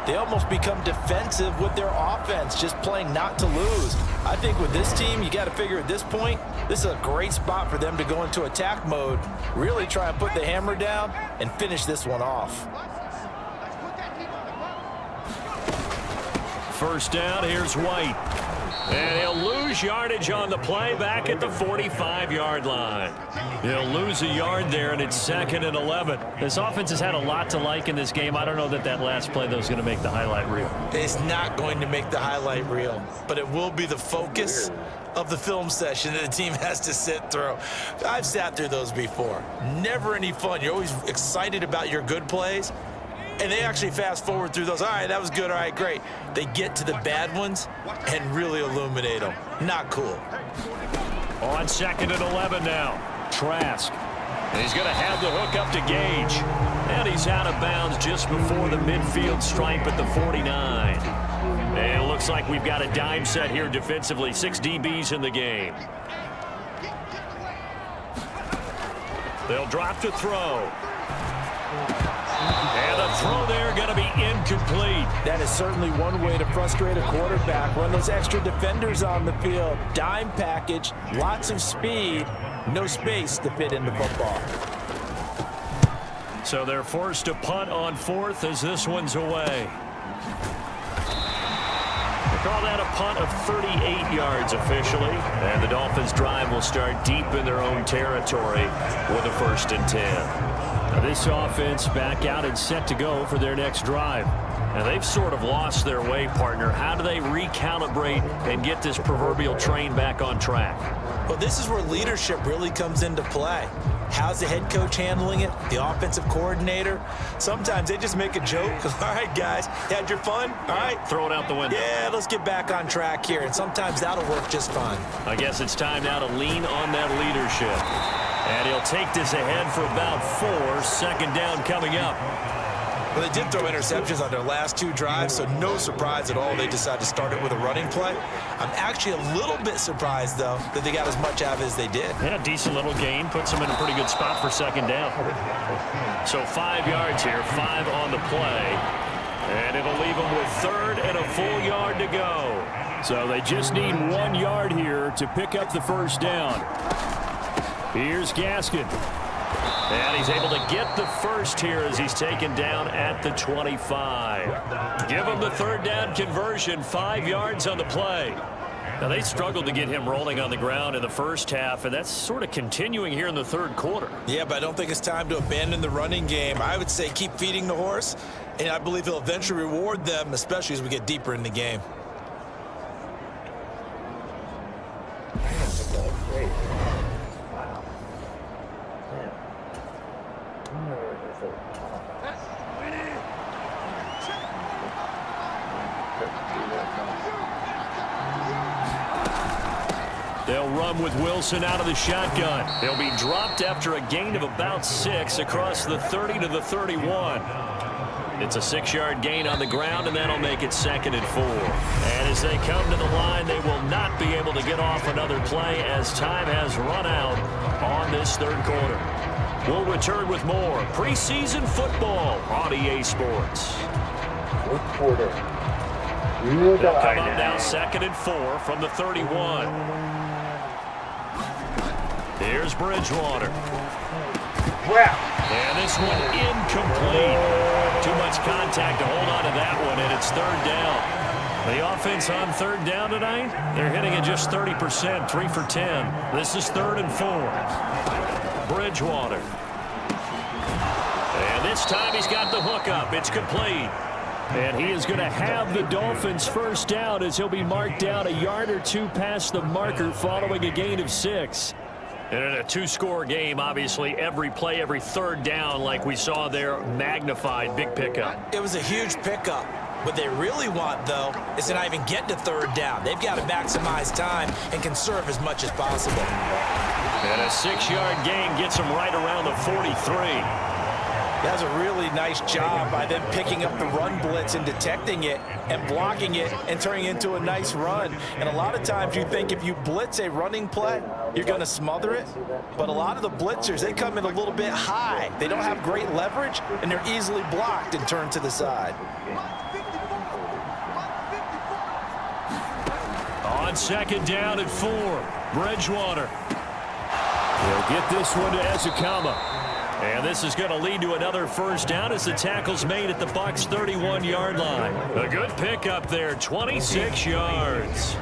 Speaker 4: they almost become defensive with their offense, just playing not to lose. I think with this team, you got to figure at this point, this is a great spot for them to go into attack mode, really try and put the hammer down and finish this one off.
Speaker 3: 1st down, here's White. And he'll lose yardage on the play back at the 45-yard line. He'll lose a yard there, and it's 2nd and 11. This offense has had a lot to like in this game. I don't know that that last play, though, is going to make the highlight reel.
Speaker 4: It's not going to make the highlight reel, but it will be the focus of the film session that the team has to sit through. I've sat through those before. Never any fun. You're always excited about your good plays. And they actually fast forward through those. All right, that was good. All right, great. They get to the bad ones and really illuminate them. Not cool.
Speaker 3: On 2nd and 11 now. Trask. And he's going to have the hook up to Gage. And he's out of bounds just before the midfield stripe at the 49. And it looks like we've got a dime set here defensively. 6 DBs in the game. They'll drop to throw. And the throw there going to be incomplete.
Speaker 4: That is certainly one way to frustrate a quarterback. Run those extra defenders on the field. Dime package, lots of speed, no space to fit in the football.
Speaker 3: So they're forced to punt on 4th as this one's away. They call that a punt of 38 yards officially. And the Dolphins drive will start deep in their own territory with a 1st and 10. Now this offense back out and set to go for their next drive. Now they've sort of lost their way, partner. How do they recalibrate and get this proverbial train back on track?
Speaker 4: Well, this is where leadership really comes into play. How's the head coach handling it? The offensive coordinator? Sometimes they just make a joke. All right, guys, had your fun? All right.
Speaker 3: Throw it out the window.
Speaker 4: Yeah, let's get back on track here. And sometimes that'll work just fine.
Speaker 3: I guess it's time now to lean on that leadership. And he'll take this ahead for about 4. 2nd down coming up.
Speaker 4: Well, they did throw interceptions on their last 2 drives, so no surprise at all they decided to start it with a running play. I'm actually a little bit surprised, though, that they got as much out of it as they did.
Speaker 3: Yeah, decent little gain. Puts them in a pretty good spot for 2nd down. So 5 yards here, 5 on the play. And it'll leave them with 3rd and a full yard to go. So they just need 1 yard here to pick up the 1st down. Here's Gaskin. And he's able to get the 1st here as he's taken down at the 25. Give him the 3rd down conversion, 5 yards on the play. Now, they struggled to get him rolling on the ground in the 1st half, and that's sort of continuing here in the 3rd quarter.
Speaker 4: Yeah, but I don't think it's time to abandon the running game. I would say keep feeding the horse, and I believe he'll eventually reward them, especially as we get deeper in the game.
Speaker 1: Great.
Speaker 3: They'll run with Wilson out of the shotgun. They'll be dropped after a gain of about 6 across the 30 to the 31. It's a 6-yard gain on the ground, and that'll make it 2nd and 4. And as they come to the line, they will not be able to get off another play as time has run out on this 3rd quarter. We'll return with more preseason football on EA Sports.
Speaker 1: 4th quarter.
Speaker 3: They'll come up now 2nd and 4 from the 31. Here's Bridgewater.
Speaker 1: Wow.
Speaker 3: And this one incomplete. Too much contact to hold on to that one, and it's 3rd down. The offense on 3rd down tonight, they're hitting it just 30%, 3 for 10. This is 3rd and 4. Bridgewater. And this time he's got the hook up. It's complete. And he is going to have the Dolphins' 1st down as he'll be marked down a yard or 2 past the marker following a gain of 6. And in a 2-score game, obviously, every play, every 3rd down, like we saw there, magnified, big pickup.
Speaker 4: It was a huge pickup. What they really want, though, is to not even get to 3rd down. They've got to maximize time and conserve as much as possible.
Speaker 3: And a 6-yard gain gets them right around the 43.
Speaker 4: That's a really nice job by them picking up the run blitz and detecting it and blocking it and turning it into a nice run. And a lot of times you think if you blitz a running play, you're going to smother it. But a lot of the blitzers, they come in a little bit high. They don't have great leverage, and they're easily blocked and turned to the side.
Speaker 3: On 2nd down and 4, Bridgewater. He'll get this one to Ezekama. And this is going to lead to another 1st down as the tackle's made at the Bucs' 31-yard line. A good pickup there, 26 yards.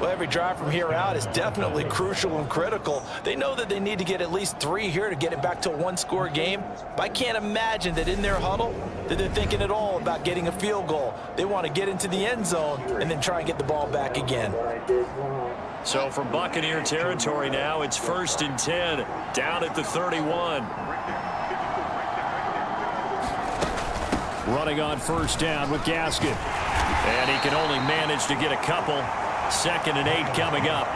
Speaker 4: Well, every drive from here out is definitely crucial and critical. They know that they need to get at least 3 here to get it back to a 1-score game. But I can't imagine that in their huddle that they're thinking at all about getting a field goal. They want to get into the end zone and then try and get the ball back again.
Speaker 3: So from Buccaneer territory now, it's 1st and 10, down at the 31. Running on 1st down with Gaskin. And he can only manage to get a couple. 2nd and 8 coming up.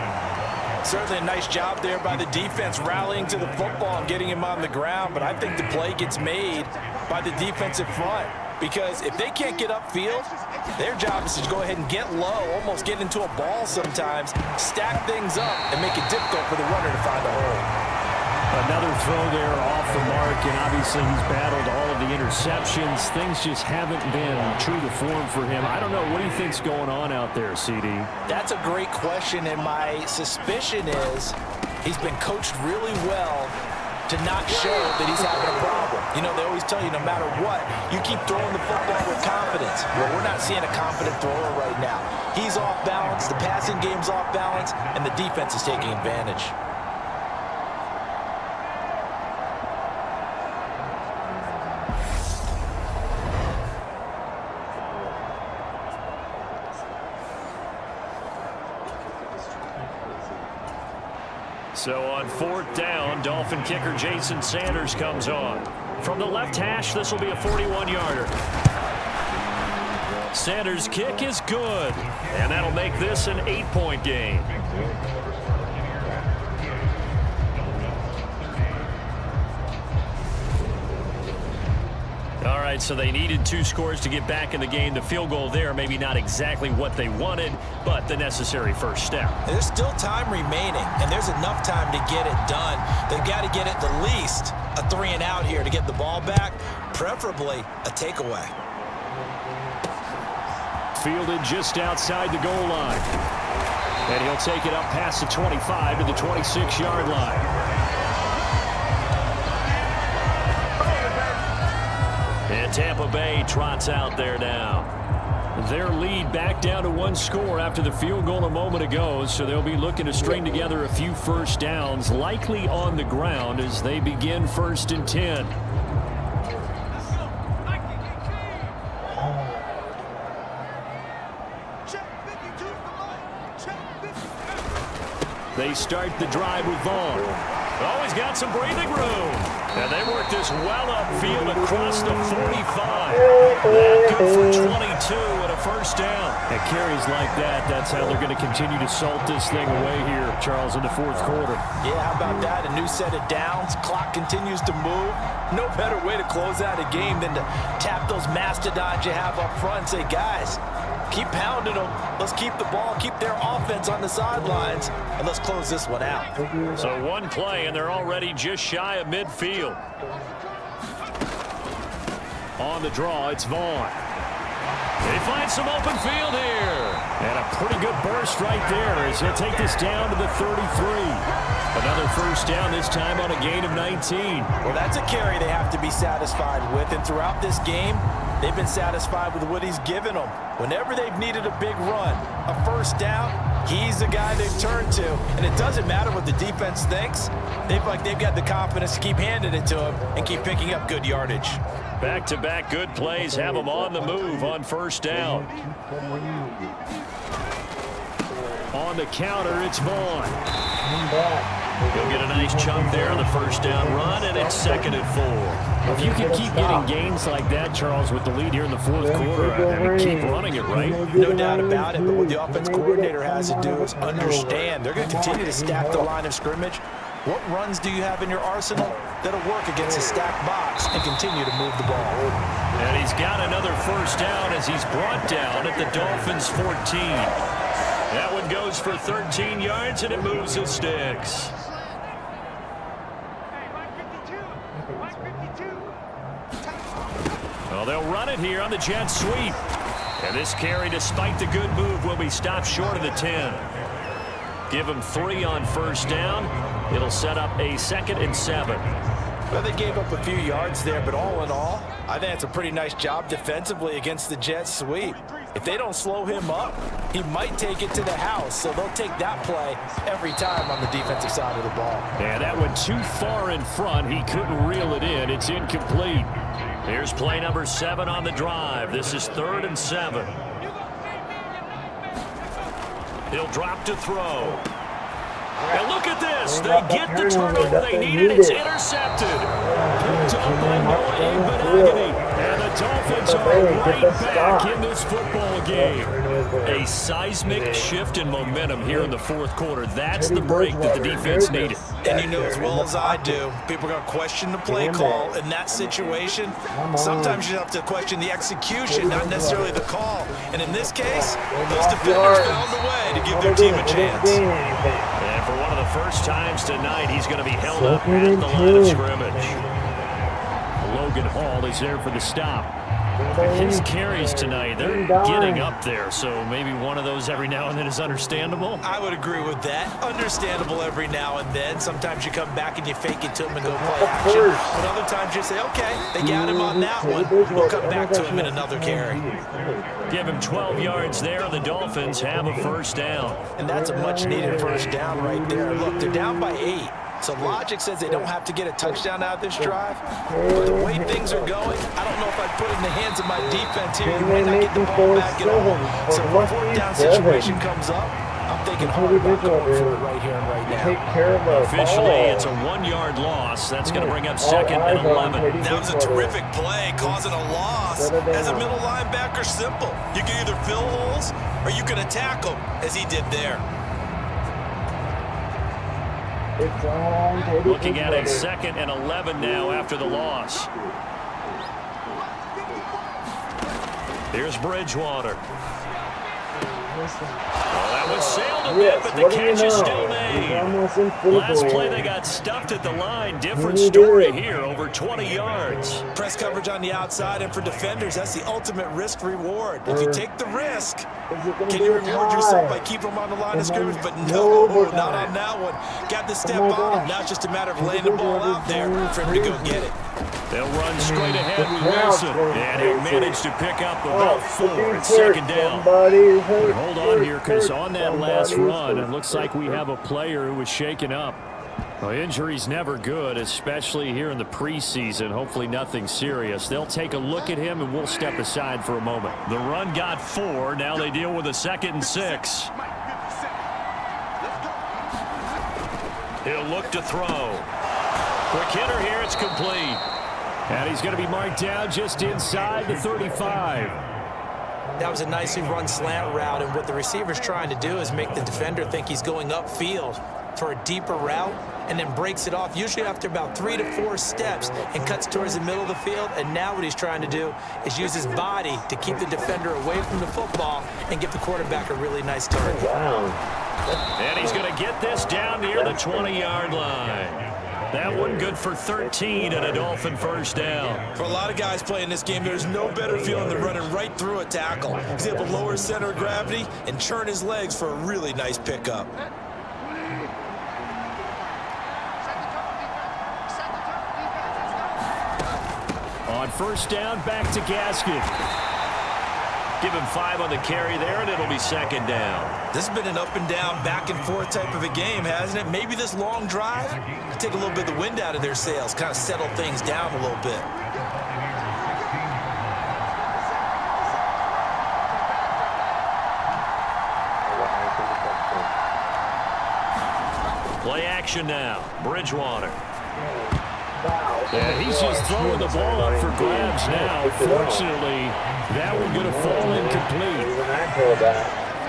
Speaker 4: Certainly a nice job there by the defense rallying to the football and getting him on the ground, but I think the play gets made by the defensive front because if they can't get upfield, their job is to go ahead and get low, almost get into a ball sometimes, stack things up, and make it difficult for the runner to find a hole.
Speaker 3: Another throw there off the mark, and obviously he's battled all of the interceptions. Things just haven't been true to form for him. I don't know. What do you think's going on out there, CD?
Speaker 4: That's a great question, and my suspicion is he's been coached really well to not show that he's having a problem. You know, they always tell you no matter what, you keep throwing the football with confidence. Well, we're not seeing a confident thrower right now. He's off balance, the passing game's off balance, and the defense is taking advantage.
Speaker 3: So on 4th down, Dolphin kicker Jason Sanders comes on. From the left hash, this will be a 41-yarder. Sanders' kick is good, and that'll make this an 8-point game. All right, so they needed 2 scores to get back in the game. The field goal there, maybe not exactly what they wanted, but the necessary first step.
Speaker 4: There's still time remaining, and there's enough time to get it done. They've got to get at the least a 3-and-out here to get the ball back, preferably a takeaway.
Speaker 3: Fielded just outside the goal line. And he'll take it up past the 25 to the 26-yard line. And Tampa Bay trots out there now. Their lead back down to 1 score after the field goal a moment ago, so they'll be looking to string together a few first downs, likely on the ground as they begin 1st and 10. They start the drive with Vaughn. Oh, he's got some breathing room. And they work this well upfield across the 45. That good for 22 and a first down. And carries like that, that's how they're going to continue to salt this thing away here, Charles, in the 4th quarter.
Speaker 4: Yeah, how about that? A new set of downs. Clock continues to move. No better way to close out a game than to tap those mastodons you have up front and say, guys, keep pounding them. Let's keep the ball, keep their offense on the sidelines, and let's close this one out.
Speaker 3: So 1 play, and they're already just shy of midfield. On the draw, it's Vaughn. They find some open field here. And a pretty good burst right there as he'll take this down to the 33. Another first down, this time on a gain of 19.
Speaker 4: Well, that's a carry they have to be satisfied with, and throughout this game, they've been satisfied with what he's given them. Whenever they've needed a big run, a first down, he's the guy they've turned to. And it doesn't matter what the defense thinks. They've got the confidence to keep handing it to him and keep picking up good yardage.
Speaker 3: Back-to-back good plays have them on the move on first down. On the counter, it's Vaughn. He'll get a nice chunk there on the first down run, and it's 2nd and 4. If you can keep getting gains like that, Charles, with the lead here in the 4th quarter, I mean, keep running it, right?
Speaker 4: No doubt about it, but what the offense coordinator has to do is understand. They're going to continue to stack the line of scrimmage. What runs do you have in your arsenal that'll work against a stacked box and continue to move the ball?
Speaker 3: And he's got another first down as he's brought down at the Dolphins' 14. That one goes for 13 yards, and it moves his sticks. Well, they'll run it here on the jet sweep. And this carry, despite the good move, will be stopped short of the 10. Give him 3 on first down. It'll set up a 2nd and 7.
Speaker 4: Well, they gave up a few yards there, but all in all, I think it's a pretty nice job defensively against the jet sweep. If they don't slow him up, he might take it to the house, so they'll take that play every time on the defensive side of the ball.
Speaker 3: Yeah, that went too far in front. He couldn't reel it in. It's incomplete. Here's play number 7 on the drive. This is 3rd and 7. He'll drop to throw. And look at this. They get the turnover they needed. It's intercepted. Picked up by Noah Benagany. And the Dolphins are right back in this football game. A seismic shift in momentum here in the fourth quarter. That's the break that the defense needed.
Speaker 4: And you know as well as I do, people are going to question the play call in that situation. Sometimes you have to question the execution, not necessarily the call. And in this case, those defenders found a way to give their team a chance.
Speaker 3: And for one of the first times tonight, he's going to be held up at the line of scrimmage. Logan Hall is there for the stop. His carries tonight, they're getting up there, so maybe one of those every now and then is understandable.
Speaker 4: I would agree with that. Understandable every now and then. Sometimes you come back and you fake it to him and go play action. But other times you say, okay, they got him on that one. We'll come back to him in another carry.
Speaker 3: Give him 12 yards there. The Dolphins have a first down.
Speaker 4: And that's a much-needed first down right there. Look, they're down by 8. So logic says they don't have to get a touchdown out of this drive. But the way things are going, I don't know if I'd put it in the hands of my defense here. You might not get the ball back at all. So if a fourth down situation comes up, I'm thinking hard about going for it right here and right now.
Speaker 3: Officially, it's a 1-yard loss. That's going to bring up second and 11.
Speaker 4: That was a terrific play, causing a loss. As a middle linebacker, simple. You can either fill holes or you can attack them, as he did there.
Speaker 3: Looking at a second and 11 now after the loss. Here's Bridgewater. Well, that was sailed a bit, but the catch is still made. Last play, they got stuffed at the line. Different story here, over 20 yards.
Speaker 4: Press coverage on the outside, and for defenders, that's the ultimate risk-reward. If you take the risk, can you reward yourself by keeping them on the line of scrimmage? But no, not on that one. Got the step on him. Now it's just a matter of laying the ball out there for him to go get it.
Speaker 3: They'll run straight ahead with Wilson, and he'll manage to pick up about 4. It's second down. Hold on here, because on that last run, it looks like we have a player who was shaken up. Well, injury's never good, especially here in the preseason. Hopefully nothing serious. They'll take a look at him, and we'll step aside for a moment. The run got 4. Now they deal with a 2nd and 6. He'll look to throw. Quick hitter here, it's complete. And he's going to be marked down just inside the 35.
Speaker 4: That was a nicely run slant route, and what the receiver's trying to do is make the defender think he's going upfield for a deeper route, and then breaks it off, usually after about 3 to 4 steps, and cuts towards the middle of the field. And now what he's trying to do is use his body to keep the defender away from the football and give the quarterback a really nice target.
Speaker 3: And he's going to get this down near the 20-yard line. That one good for 13 and a Dolphin first down.
Speaker 4: For a lot of guys playing this game, there's no better feeling than running right through a tackle. He's able to lower his center of gravity and churn his legs for a really nice pickup.
Speaker 3: On first down, back to Gaskin. Give him 5 on the carry there, and it'll be second down.
Speaker 4: This has been an up and down, back and forth type of a game, hasn't it? Maybe this long drive could take a little bit of the wind out of their sails, kind of settle things down a little bit.
Speaker 3: Play action now. Bridgewater. Yeah, he's just throwing the ball up for grabs now. Fortunately, that one going to fall incomplete.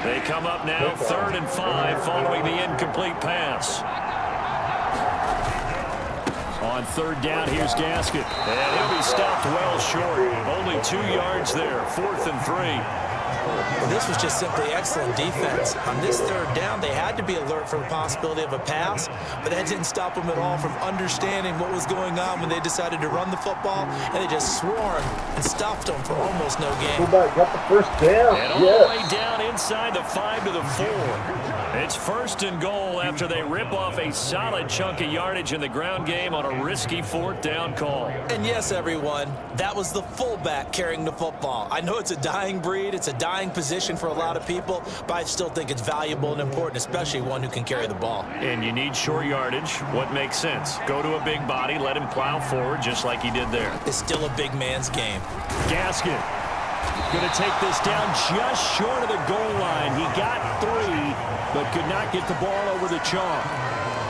Speaker 3: They come up now 3rd and 5 following the incomplete pass. On 3rd down, here's Gaskin. And he'll be stopped well short. Only 2 yards there. 4th and 3.
Speaker 4: This was just simply excellent defense. On this 3rd down, they had to be alert for the possibility of a pass, but that didn't stop them at all from understanding what was going on when they decided to run the football, and they just swarmed and stuffed them for almost no gain.
Speaker 1: Got the first down.
Speaker 3: And all the way down inside the 5 to the 4. It's 1st and goal after they rip off a solid chunk of yardage in the ground game on a risky 4th down call.
Speaker 4: And yes, everyone, that was the fullback carrying the football. I know it's a dying breed, it's a dying position for a lot of people, but I still think it's valuable and important, especially one who can carry the ball.
Speaker 3: And you need short yardage. What makes sense? Go to a big body, let him plow forward just like he did there.
Speaker 4: It's still a big man's game.
Speaker 3: Gaskin going to take this down just short of the goal line. He got 3, but could not get the ball over the chalk.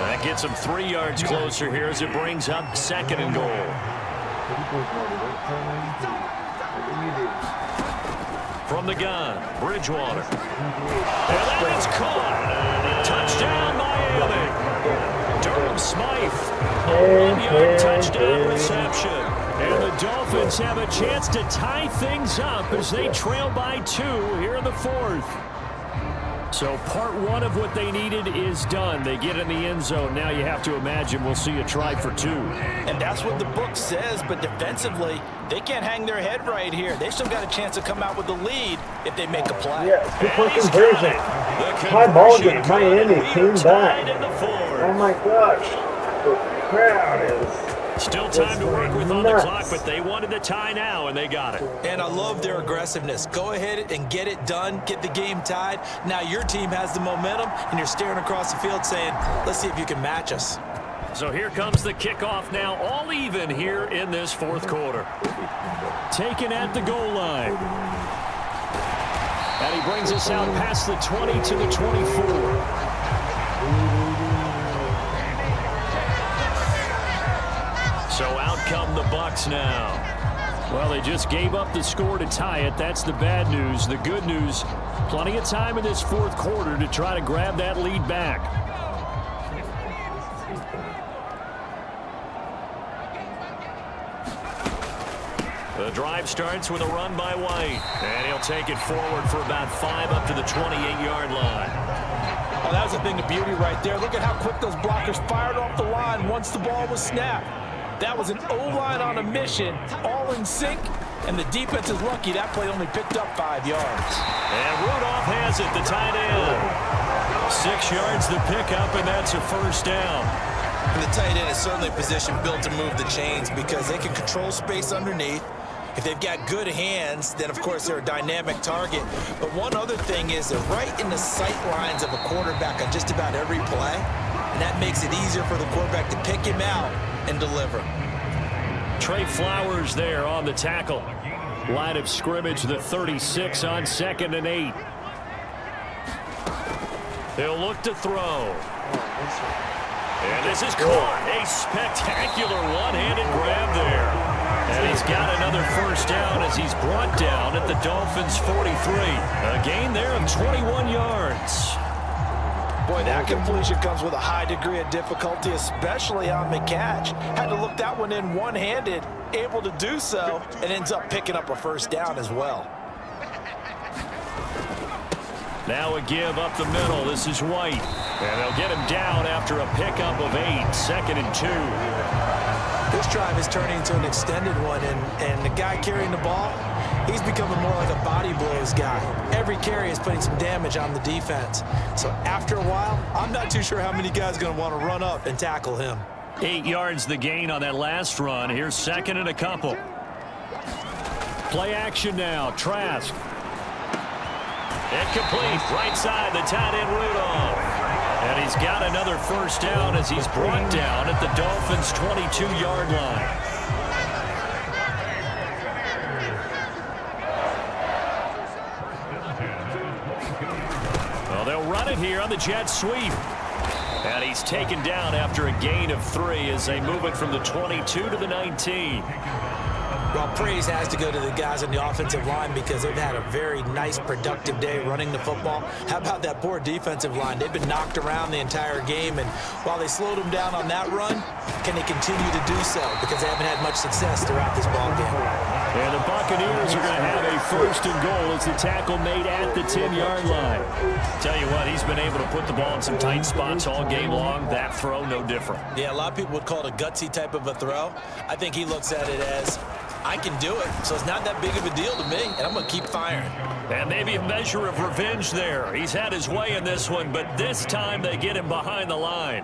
Speaker 3: That gets him 3 yards closer here as it brings up 2nd and goal. From the gun, Bridgewater. And that is caught. Touchdown, Miami. Durham Smythe, 1-yard touchdown reception. And the Dolphins have a chance to tie things up as they trail by 2 here in the 4th. So part 1 of what they needed is done. They get in the end zone. Now you have to imagine we'll see a try for 2.
Speaker 4: And that's what the book says, but defensively, they can't hang their head right here. They still got a chance to come out with the lead if they make a play.
Speaker 1: Yeah, two-point conversion. High ball game. Miami came back. Oh my gosh. The crowd is...
Speaker 3: Still time to work with on the clock, but they wanted the tie now, and they got it.
Speaker 4: And I love their aggressiveness. Go ahead and get it done, get the game tied. Now your team has the momentum, and you're staring across the field saying, let's see if you can match us.
Speaker 3: So here comes the kickoff now, all even here in this 4th quarter. Taken at the goal line. And he brings us out past the 20 to the 24. So out come the Bucs now. Well, they just gave up the score to tie it. That's the bad news. The good news, plenty of time in this 4th quarter to try to grab that lead back. The drive starts with a run by White. And he'll take it forward for about 5 up to the 28-yard line.
Speaker 4: Oh, that was a thing of beauty right there. Look at how quick those blockers fired off the line once the ball was snapped. That was an O-line on a mission, all in sync, and the defense is lucky that play only picked up 5 yards.
Speaker 3: And Rudolph has it, the tight end. 6 yards the pickup, and that's a first down.
Speaker 4: And the tight end is certainly a position built to move the chains because they can control space underneath. If they've got good hands, then of course they're a dynamic target. But one other thing is they're right in the sight lines of a quarterback on just about every play, and that makes it easier for the quarterback to pick him out and deliver.
Speaker 3: Trey Flowers there on the tackle. Line of scrimmage, the 36 on 2nd and 8. He'll look to throw. And this is caught. A spectacular one-handed grab there. And he's got another first down as he's brought down at the Dolphins' 43. A gain there of 21 yards.
Speaker 4: Boy, that completion comes with a high degree of difficulty, especially on the catch. Had to look that one in one-handed, able to do so, and ends up picking up a first down as well.
Speaker 3: Now a give up the middle. This is White. And they'll get him down after a pickup of 8. 2nd and 2.
Speaker 4: This drive is turning into an extended one, and the guy carrying the ball, he's becoming more like a body blows guy. Every carry is putting some damage on the defense. So after a while, I'm not too sure how many guys are going to want to run up and tackle him.
Speaker 3: 8 yards the gain on that last run. Here's 2nd and a couple. Play action now. Trask. Incomplete. Right side, the tight end Rudolph. And he's got another first down as he's brought down at the Dolphins' 22-yard line. Well, they'll run it here on the jet sweep. And he's taken down after a gain of 3 as they move it from the 22 to the 19.
Speaker 4: Well, praise has to go to the guys on the offensive line because they've had a very nice, productive day running the football. How about that poor defensive line? They've been knocked around the entire game, and while they slowed them down on that run, can they continue to do so? Because they haven't had much success throughout this ball game.
Speaker 3: And the Buccaneers are going to have a 1st and goal as the tackle made at the 10-yard line. Tell you what, he's been able to put the ball in some tight spots all game long. That throw, no different.
Speaker 4: Yeah, a lot of people would call it a gutsy type of a throw. I think he looks at it as, I can do it, so it's not that big of a deal to me, and I'm going to keep firing.
Speaker 3: And maybe a measure of revenge there. He's had his way in this one, but this time they get him behind the line.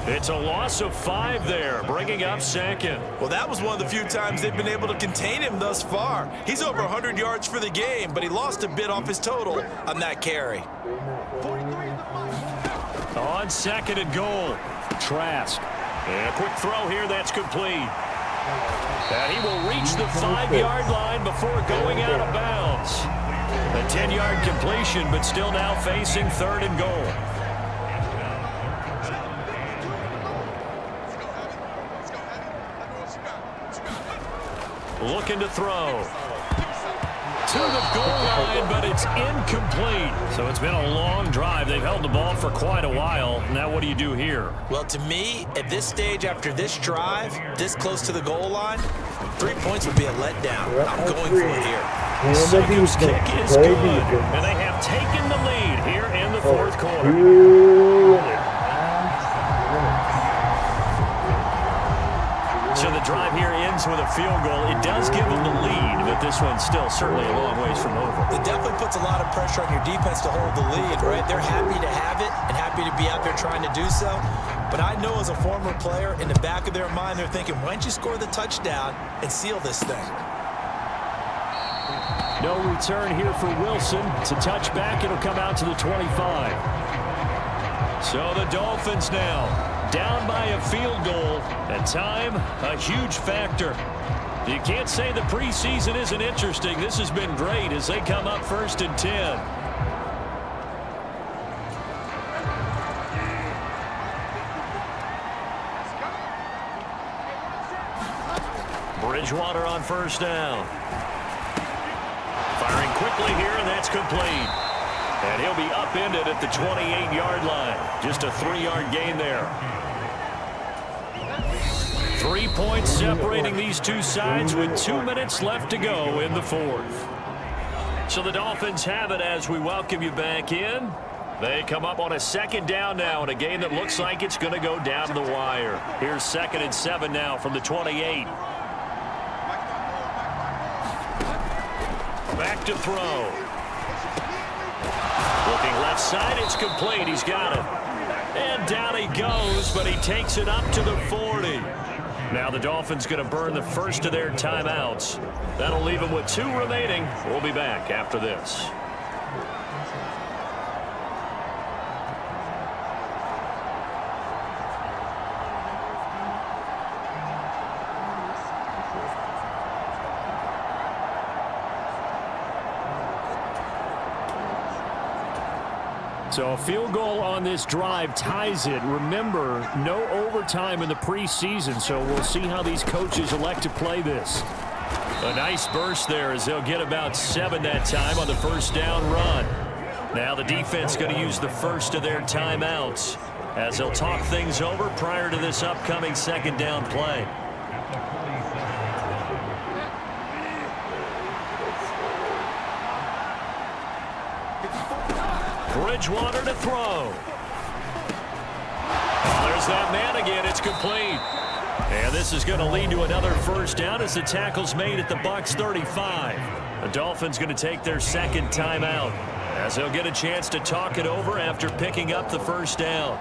Speaker 3: It's a loss of 5 there, bringing up 2nd.
Speaker 4: Well, that was one of the few times they've been able to contain him thus far. He's over 100 yards for the game, but he lost a bit off his total on that carry.
Speaker 3: On 2nd and goal, Trask. And a quick throw here that's complete. And he will reach the 5-yard line before going out of bounds. A 10-yard completion, but still now facing 3rd and goal. Looking to throw. to the goal line, but it's incomplete. So it's been a long drive. They've held the ball for quite a while. Now what do you do here?
Speaker 4: Well, to me, at this stage after this drive, this close to the goal line, 3 points would be a letdown. I'm going for it here.
Speaker 3: Second's kick is good, and they have taken the lead here in the fourth quarter. So the drive here ends with a field goal. It does give them the lead, but this one's still certainly a long ways from over.
Speaker 4: It definitely puts a lot of pressure on your defense to hold the lead, right? They're happy to have it and happy to be out there trying to do so. But I know as a former player, in the back of their mind, they're thinking, why don't you score the touchdown and seal this thing?
Speaker 3: No return here for Wilson. It's a touchback. It'll come out to the 25. So the Dolphins now down by a field goal. At time, a huge factor. You can't say the preseason isn't interesting. This has been great as they come up 1st and 10. Bridgewater on 1st down. Firing quickly here, and that's complete. And he'll be upended at the 28-yard line. Just a 3-yard gain there. 3 points separating these two sides with 2 minutes left to go in the fourth. So the Dolphins have it as we welcome you back in. They come up on a 2nd down now in a game that looks like it's going to go down the wire. Here's 2nd and 7 now from the 28. Back to throw. Looking left side, it's complete. He's got it. And down he goes, but he takes it up to the 40. Now the Dolphins going to burn the first of their timeouts. That'll leave them with 2 remaining. We'll be back after this. So a field goal on this drive ties it. Remember, no overtime in the preseason, so we'll see how these coaches elect to play this. A nice burst there as they'll get about 7 that time on the 1st down run. Now the defense going to use the first of their timeouts as they'll talk things over prior to this upcoming 2nd down play. Bridgewater to throw. There's that man again. It's complete. And this is going to lead to another 1st down as the tackle's made at the Bucs 35. The Dolphins going to take their 2nd timeout as they'll get a chance to talk it over after picking up the 1st down.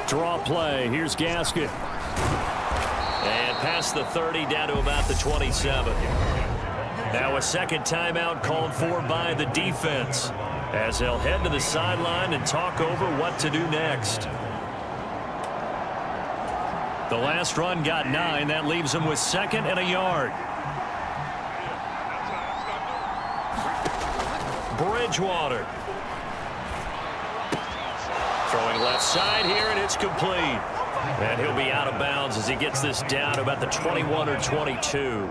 Speaker 3: Draw play. Here's Gaskin. And past the 30 down to about the 27. Now a 2nd timeout called for by the defense as they'll head to the sideline and talk over what to do next. The last run got 9. That leaves them with 2nd and a yard. Bridgewater. Throwing left side here, and it's complete. And he'll be out of bounds as he gets this down to about the 21 or 22.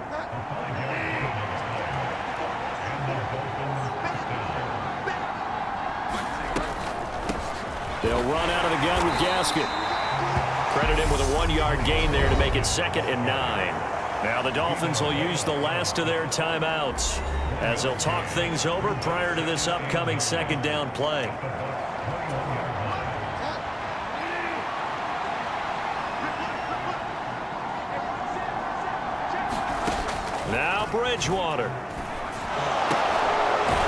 Speaker 3: They'll run out of the gun with Gaskin. Credit him with a 1-yard gain there to make it 2nd and 9. Now the Dolphins will use the last of their timeouts as they'll talk things over prior to this upcoming 2nd down play. Now Bridgewater.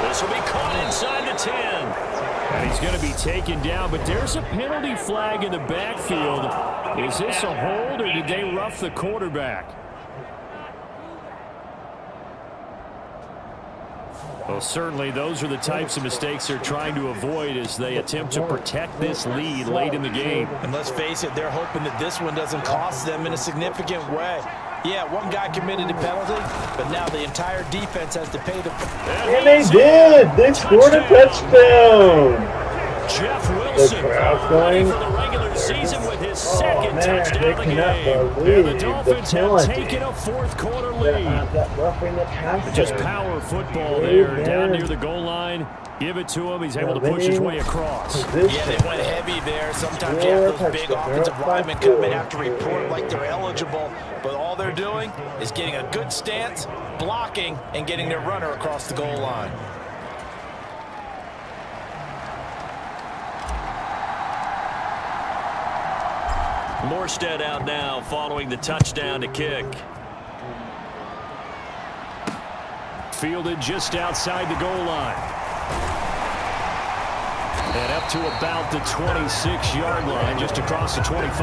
Speaker 3: This will be caught inside the 10. And he's going to be taken down, but there's a penalty flag in the backfield. Is this a hold, or did they rough the quarterback? Well, certainly those are the types of mistakes they're trying to avoid as they attempt to protect this lead late in the game.
Speaker 4: And let's face it, they're hoping that this one doesn't cost them in a significant way. Yeah, one guy committed a penalty, but now the entire defense has to pay the...
Speaker 1: And they did! They scored a touchdown!
Speaker 3: Jeff Wilson
Speaker 1: the crowd's going
Speaker 3: for the regular season with his second touchdown of the game. And the Dolphins have taken a fourth-quarter lead. Just power football there, down near the goal line. Give it to him. He's able to push his way across.
Speaker 4: Yeah, they went heavy there. Sometimes you have those big offensive linemen come in, have to report like they're eligible, but all they're doing is getting a good stance, blocking, and getting their runner across the goal line.
Speaker 3: Morstead out now following the touchdown to kick. Fielded just outside the goal line. And up to about the 26-yard line, just across the 25.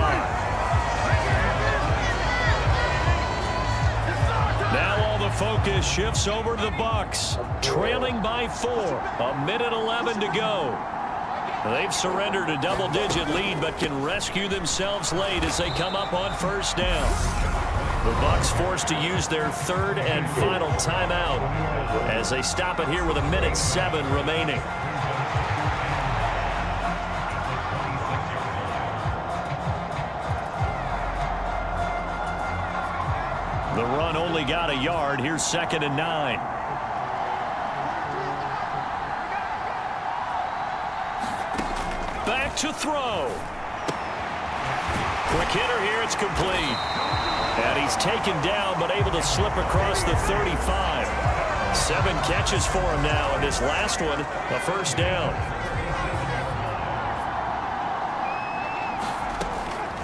Speaker 3: Now all the focus shifts over to the Bucs, trailing by 4. 1:11 to go. They've surrendered a double-digit lead, but can rescue themselves late as they come up on first down. The Bucs forced to use their third and final timeout as they stop it here with 1:07 remaining. The run only got a yard. Here's 2nd and 9. Back to throw. Quick hitter here. It's complete. And he's taken down, but able to slip across the 35. 7 catches for him now, and this last one, a first down.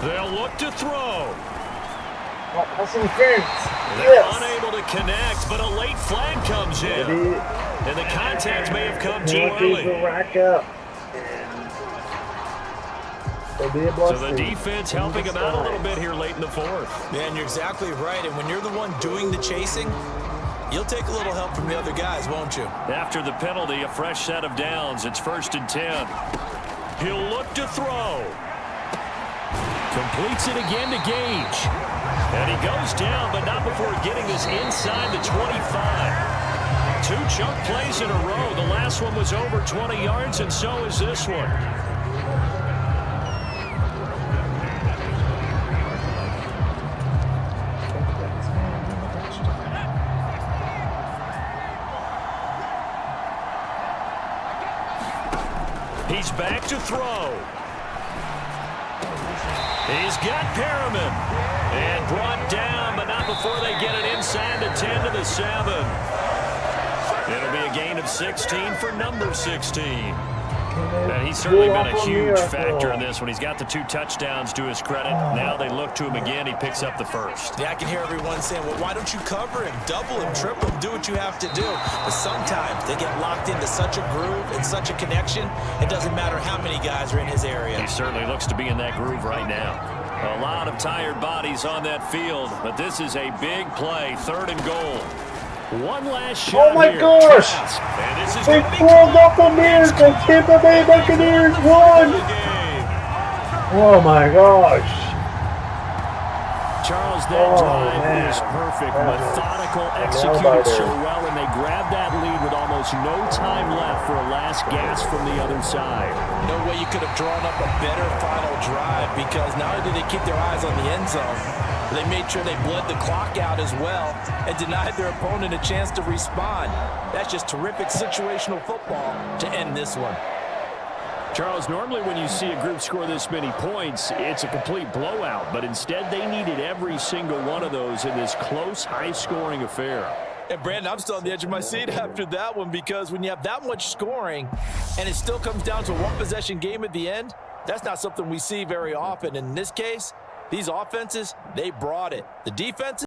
Speaker 3: They'll look to throw.
Speaker 1: That's interference.
Speaker 3: They're unable to connect, but a late flag comes in. And the contact may have come too early.
Speaker 1: Rack up.
Speaker 3: So the defense helping him out a little bit here late in the 4th.
Speaker 4: Man, you're exactly right. And when you're the one doing the chasing, you'll take a little help from the other guys, won't you?
Speaker 3: After the penalty, a fresh set of downs. It's 1st and 10. He'll look to throw. Completes it again to Gage. And he goes down, but not before getting this inside the 25. 2 chunk plays in a row. The last one was over 20 yards, and so is this one. He's back to throw. He's got Perriman. And brought down, but not before they get it inside the 10 to the 7. It'll be a gain of 16 for number 16. And he's certainly been a huge factor in this one. He's got the 2 touchdowns to his credit. Now they look to him again. He picks up the first.
Speaker 4: Yeah, I can hear everyone saying, well, why don't you cover him, double him, triple him, do what you have to do. But sometimes they get locked into such a groove and such a connection, it doesn't matter how many guys are in his area.
Speaker 3: He certainly looks to be in that groove right now. A lot of tired bodies on that field, but this is a big play, 3rd and goal. One last shot.
Speaker 1: Oh my
Speaker 3: here.
Speaker 1: gosh!
Speaker 3: And this is
Speaker 1: They pulled up the mirrors. The Tampa Bay Buccaneers won. Oh my gosh!
Speaker 3: Charles, that drive was perfect, methodical, executed so well, and they grabbed that lead with almost no time left for a last gasp from the other side.
Speaker 4: No way you could have drawn up a better final drive, because not only did they keep their eyes on the end zone, they made sure they bled the clock out as well and denied their opponent a chance to respond. That's just terrific situational football to end this one.
Speaker 3: Charles, normally when you see a group score this many points, it's a complete blowout, but instead they needed every single one of those in this close, high-scoring affair.
Speaker 4: And Brandon, I'm still on the edge of my seat after that one, because when you have that much scoring and it still comes down to a one-possession game at the end, that's not something we see very often. In this case, these offenses, they brought it. The defenses,